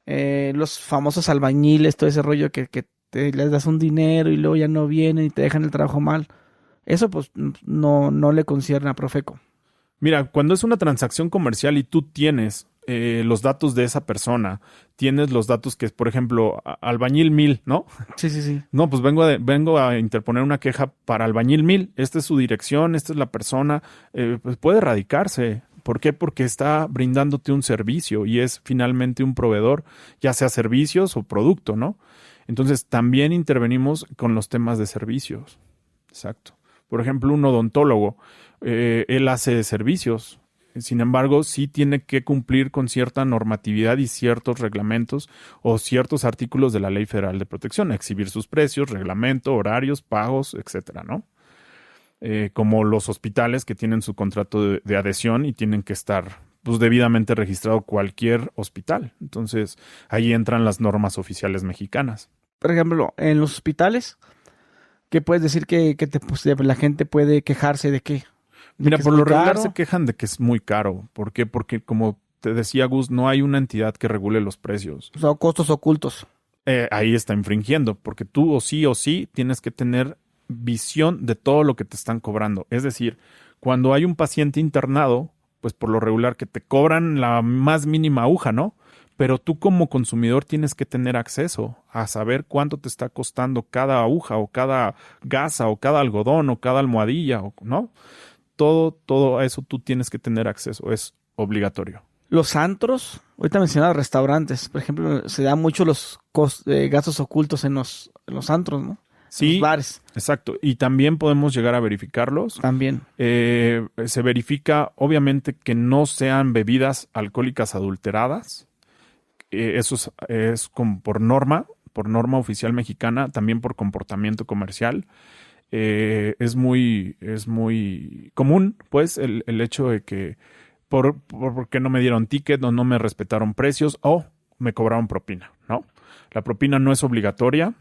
Los famosos albañiles, todo ese rollo que les das un dinero y luego ya no vienen y te dejan el trabajo mal. Eso pues no le concierne a Profeco. Mira, cuando es una transacción comercial y tú tienes los datos de esa persona, tienes los datos que, por ejemplo, albañil 1000, ¿no? Sí. No, pues vengo a interponer una queja para albañil 1000. Esta es su dirección, esta es la persona. Pues puede radicarse. ¿Por qué? Porque está brindándote un servicio y es finalmente un proveedor, ya sea servicios o producto, ¿no? Entonces, también intervenimos con los temas de servicios. Exacto. Por ejemplo, un odontólogo, él hace servicios. Sin embargo, sí tiene que cumplir con cierta normatividad y ciertos reglamentos o ciertos artículos de la Ley Federal de Protección, exhibir sus precios, reglamento, horarios, pagos, etcétera, ¿no? Como los hospitales que tienen su contrato de adhesión y tienen que estar pues debidamente registrado cualquier hospital. Entonces, ahí entran las normas oficiales mexicanas. Por ejemplo, en los hospitales, ¿qué puedes decir que pues, la gente puede quejarse de qué? Mira, ¿Que por es lo muy regular caro? se quejan de que es muy caro. ¿Por qué? Porque, como te decía Gus, no hay una entidad que regule los precios. Son costos ocultos. Ahí está infringiendo, porque tú o sí tienes que tener visión de todo lo que te están cobrando. Es decir, cuando hay un paciente internado, pues por lo regular que te cobran la más mínima aguja, ¿no? Pero tú como consumidor tienes que tener acceso a saber cuánto te está costando cada aguja o cada gasa o cada algodón o cada almohadilla, ¿no? Todo a eso tú tienes que tener acceso, es obligatorio. Los antros, ahorita mencionaba restaurantes, por ejemplo, se dan mucho los gastos ocultos en los antros, ¿no? En los bares. Exacto. Y también podemos llegar a verificarlos. También. Se verifica, obviamente, que no sean bebidas alcohólicas adulteradas. Eso es como por norma oficial mexicana, también por comportamiento comercial. Es muy común, pues, el hecho de que porque no me dieron ticket o no me respetaron precios o me cobraron propina, ¿no? La propina no es obligatoria.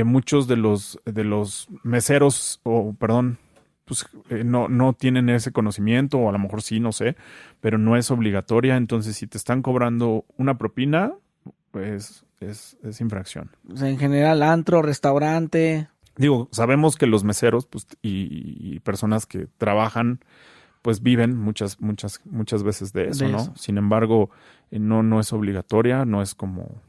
Muchos de los meseros, pues no tienen ese conocimiento, o a lo mejor sí, no sé, pero no es obligatoria. Entonces, si te están cobrando una propina, pues es infracción. O sea, en general, antro, restaurante. Digo, sabemos que los meseros pues, y personas que trabajan, pues viven muchas veces de eso, ¿no? Sin embargo, no es obligatoria, no es como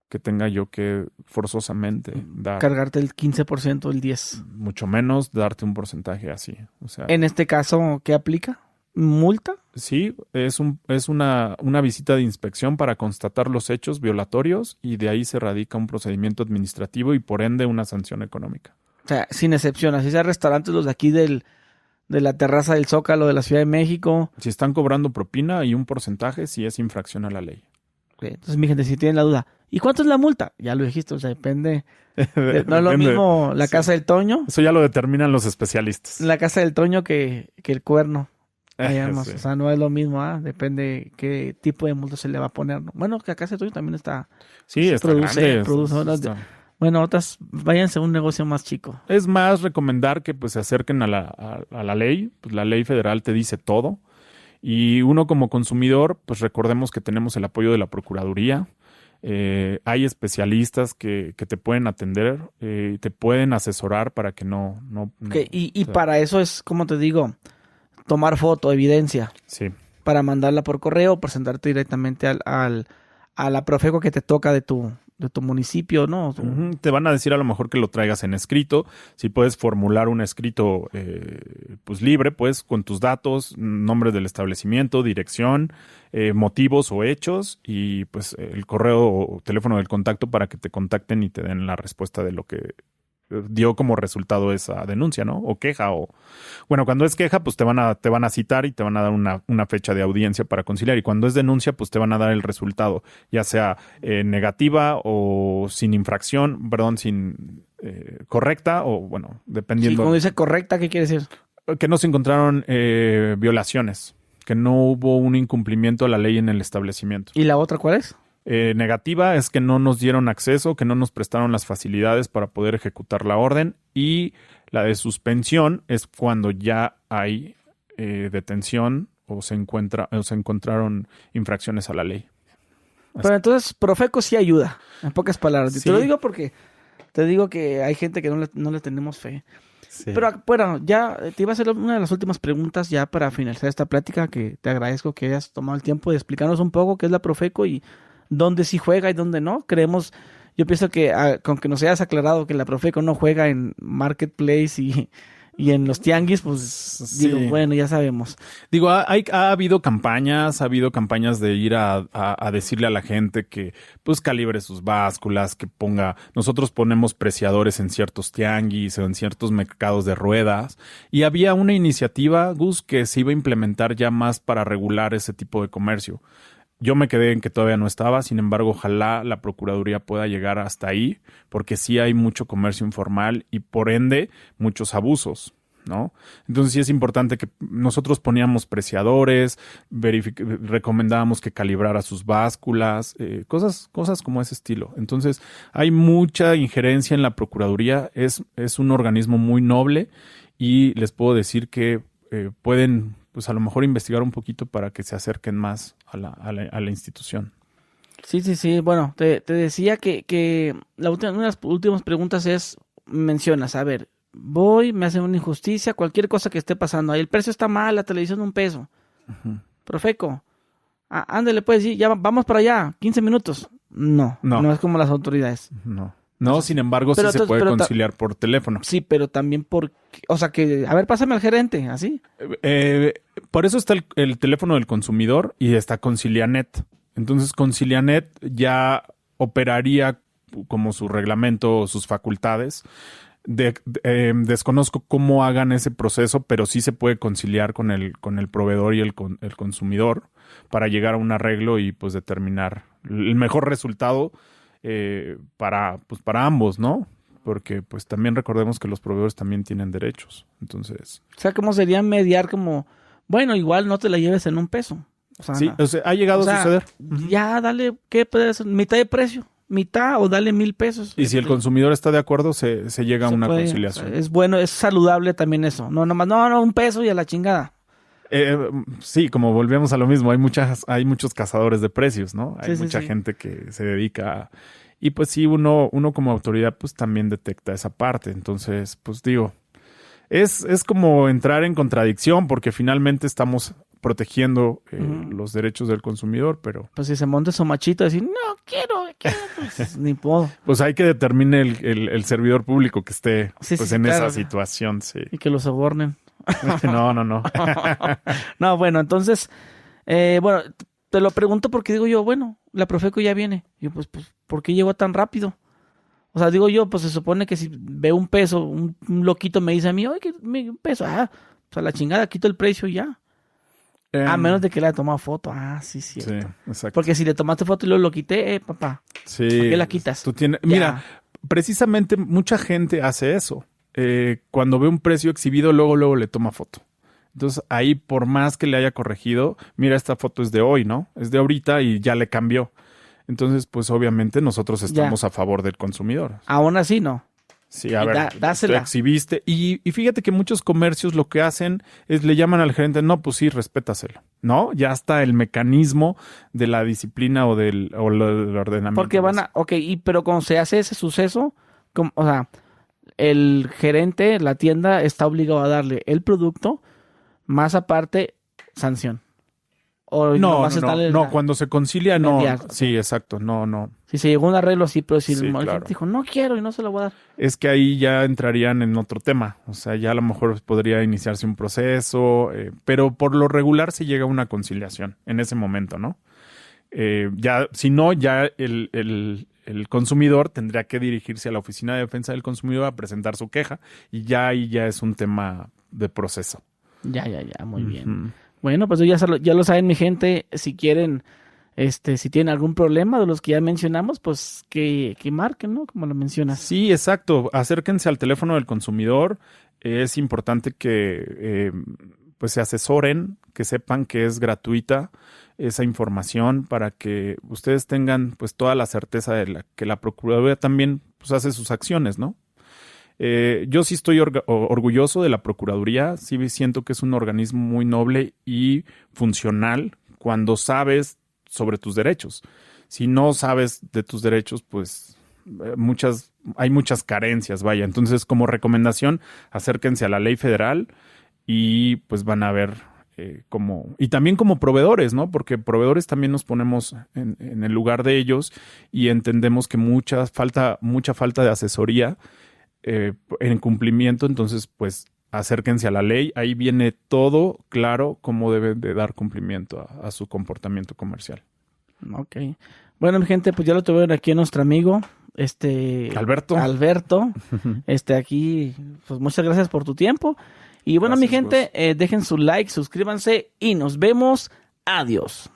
que tenga yo que forzosamente cargarte el 15%, el 10%. Mucho menos darte un porcentaje así. O sea, en este caso, ¿qué aplica? ¿Multa? Sí, es una visita de inspección para constatar los hechos violatorios y de ahí se radica un procedimiento administrativo y por ende una sanción económica. O sea, sin excepción, así sea restaurantes los de aquí de la terraza del Zócalo de la Ciudad de México. Si están cobrando propina y un porcentaje, sí es infracción a la ley. Okay. Entonces, mi gente, si tienen la duda, ¿y cuánto es la multa? Ya lo dijiste, o sea, depende. No es lo mismo la casa del Toño. Eso ya lo determinan los especialistas. La casa del Toño que el Cuerno. Sí. O sea, no es lo mismo, depende qué tipo de multa se le va a poner, ¿no? Bueno, que acá Toño también está. Sí, está grande. Bueno, otras, váyanse a un negocio más chico. Es más recomendar que pues se acerquen a la ley. Pues la ley federal te dice todo. Y uno como consumidor, pues recordemos que tenemos el apoyo de la Procuraduría. Hay especialistas que te pueden atender, te pueden asesorar para que no okay. Y para eso es, como te digo, tomar foto, evidencia. Sí. Para mandarla por correo, presentarte directamente a la Profeco que te toca de tu municipio, ¿no? Te van a decir a lo mejor que lo traigas en escrito. Si puedes formular un escrito pues libre, pues con tus datos, nombre del establecimiento, dirección, motivos o hechos y pues el correo o teléfono del contacto para que te contacten y te den la respuesta de lo que dio como resultado esa denuncia, ¿no? O queja bueno, cuando es queja, pues te van a citar y te van a dar una fecha de audiencia para conciliar. Y cuando es denuncia, pues te van a dar el resultado, ya sea negativa o sin infracción, sin correcta o bueno, dependiendo. Sí, cuando dice correcta, ¿qué quiere decir? Que no se encontraron violaciones, que no hubo un incumplimiento a la ley en el establecimiento. ¿Y la otra cuál es? Negativa es que no nos dieron acceso, que no nos prestaron las facilidades para poder ejecutar la orden, y la de suspensión es cuando ya hay detención o se encontraron infracciones a la ley. Pero entonces Profeco sí ayuda, en pocas palabras. Sí. Te lo digo porque te digo que hay gente que no le tenemos fe. Sí. Pero bueno, ya te iba a hacer una de las últimas preguntas ya para finalizar esta plática, que te agradezco que hayas tomado el tiempo de explicarnos un poco qué es la Profeco y dónde sí juega y dónde no. Yo pienso que con que nos hayas aclarado que la Profeco no juega en Marketplace y en los tianguis, pues Sí. digo, bueno, ya sabemos. Digo, ha habido campañas de ir a decirle a la gente que pues calibre sus básculas, que nosotros ponemos preciadores en ciertos tianguis o en ciertos mercados de ruedas, y había una iniciativa, Gus, que se iba a implementar ya más para regular ese tipo de comercio. Yo me quedé en que todavía no estaba, sin embargo, ojalá la Procuraduría pueda llegar hasta ahí, porque sí hay mucho comercio informal y por ende muchos abusos, ¿no? Entonces sí es importante que nosotros poníamos preciadores, recomendábamos que calibrara sus básculas, cosas como ese estilo. Entonces hay mucha injerencia en la Procuraduría, es un organismo muy noble y les puedo decir que pueden pues a lo mejor investigar un poquito para que se acerquen más a la institución. Sí. Bueno, te decía que una de las últimas preguntas mencionas, a ver, me hacen una injusticia, cualquier cosa que esté pasando, ahí el precio está mal, la televisión $1. Uh-huh. Profeco, ándale pues, sí, ya vamos para allá, 15 minutos. No es como las autoridades. No, sin embargo, sí se puede conciliar por teléfono. Sí, pero también o sea que, a ver, pásame al gerente, así. Por eso está el teléfono del consumidor y está Concilianet. Entonces, Concilianet ya operaría como su reglamento o sus facultades. Desconozco cómo hagan ese proceso, pero sí se puede conciliar con el proveedor y el consumidor para llegar a un arreglo y pues determinar el mejor resultado para ambos, ¿no? Porque pues también recordemos que los proveedores también tienen derechos. Entonces, o sea, ¿cómo sería mediar como, bueno, igual no te la lleves en $1? O sea, sí, no. o sea, ha llegado a suceder. Ya dale, ¿qué puede ser? Mitad de precio, mitad o dale $1,000. Y si el consumidor está de acuerdo, se llega a una conciliación. O sea, es bueno, es saludable también eso. No, nomás, no, $1 y a la chingada. Sí, como volvemos a lo mismo, hay muchos cazadores de precios, ¿no? Hay mucha gente que se dedica y pues sí, uno como autoridad pues también detecta esa parte. Entonces, pues digo, es como entrar en contradicción porque finalmente estamos protegiendo los derechos del consumidor, pero... Pues si se monta su machito y decir, no, quiero, pues ni puedo. Pues hay que determine el servidor público que esté en esa situación, sí. Y que lo sobornen. No. No, bueno, entonces, bueno, te lo pregunto porque digo yo, bueno, la Profeco ya viene. Yo, pues, ¿por qué llegó tan rápido? O sea, digo yo, pues se supone que si veo $1, un loquito me dice a mí, oye, $1, pues a la chingada, quito el precio y ya. A menos de que le haya tomado foto. Sí, cierto. Sí, exacto. Porque si le tomaste foto y luego lo quité, papá, sí, ¿por qué la quitas? Mira, precisamente mucha gente hace eso. Cuando ve un precio exhibido, luego le toma foto. Entonces, ahí, por más que le haya corregido, mira, esta foto es de hoy, ¿no? Es de ahorita y ya le cambió. Entonces, pues obviamente nosotros estamos a favor del consumidor. Aún así, no. Sí, a ver, dásela. Tú exhibiste. Y fíjate que muchos comercios lo que hacen es le llaman al gerente, no, pues sí, respétaselo, ¿no? Ya está el mecanismo de la disciplina o del ordenamiento. Porque pero cuando se hace ese suceso, o sea, el gerente, la tienda, está obligado a darle el producto, más aparte, sanción. O no, cuando se concilia, mediar. No. Sí, exacto, no. Si se llegó a un arreglo, sí, pero si el claro. gerente dijo, no quiero y no se lo voy a dar. Es que ahí ya entrarían en otro tema. O sea, ya a lo mejor podría iniciarse un proceso, pero por lo regular se llega a una conciliación en ese momento, ¿no? Ya, si no, ya el consumidor tendría que dirigirse a la Oficina de Defensa del Consumidor a presentar su queja y ya ahí ya es un tema de proceso. Ya, muy bien. Bueno, pues ya lo saben, mi gente. Si quieren, si tienen algún problema de los que ya mencionamos, pues que marquen, ¿no? Como lo mencionas. Sí, exacto. Acérquense al teléfono del consumidor. Es importante que pues se asesoren, que sepan que es gratuita esa información para que ustedes tengan pues toda la certeza de que la Procuraduría también pues hace sus acciones, ¿no? Yo sí estoy orgulloso de la Procuraduría, sí siento que es un organismo muy noble y funcional cuando sabes sobre tus derechos. Si no sabes de tus derechos, pues hay muchas carencias, vaya. Entonces, como recomendación, acérquense a la ley federal y pues van a ver y también como proveedores, ¿no? Porque proveedores también nos ponemos en el lugar de ellos y entendemos que mucha falta de asesoría en cumplimiento. Entonces, pues acérquense a la ley. Ahí viene todo claro cómo deben de dar cumplimiento a su comportamiento comercial. Ok. Bueno, mi gente, pues ya lo tuvieron aquí a nuestro amigo, Alberto. Aquí, pues muchas gracias por tu tiempo. Y bueno, Gracias, mi gente, dejen su like, suscríbanse y nos vemos. Adiós.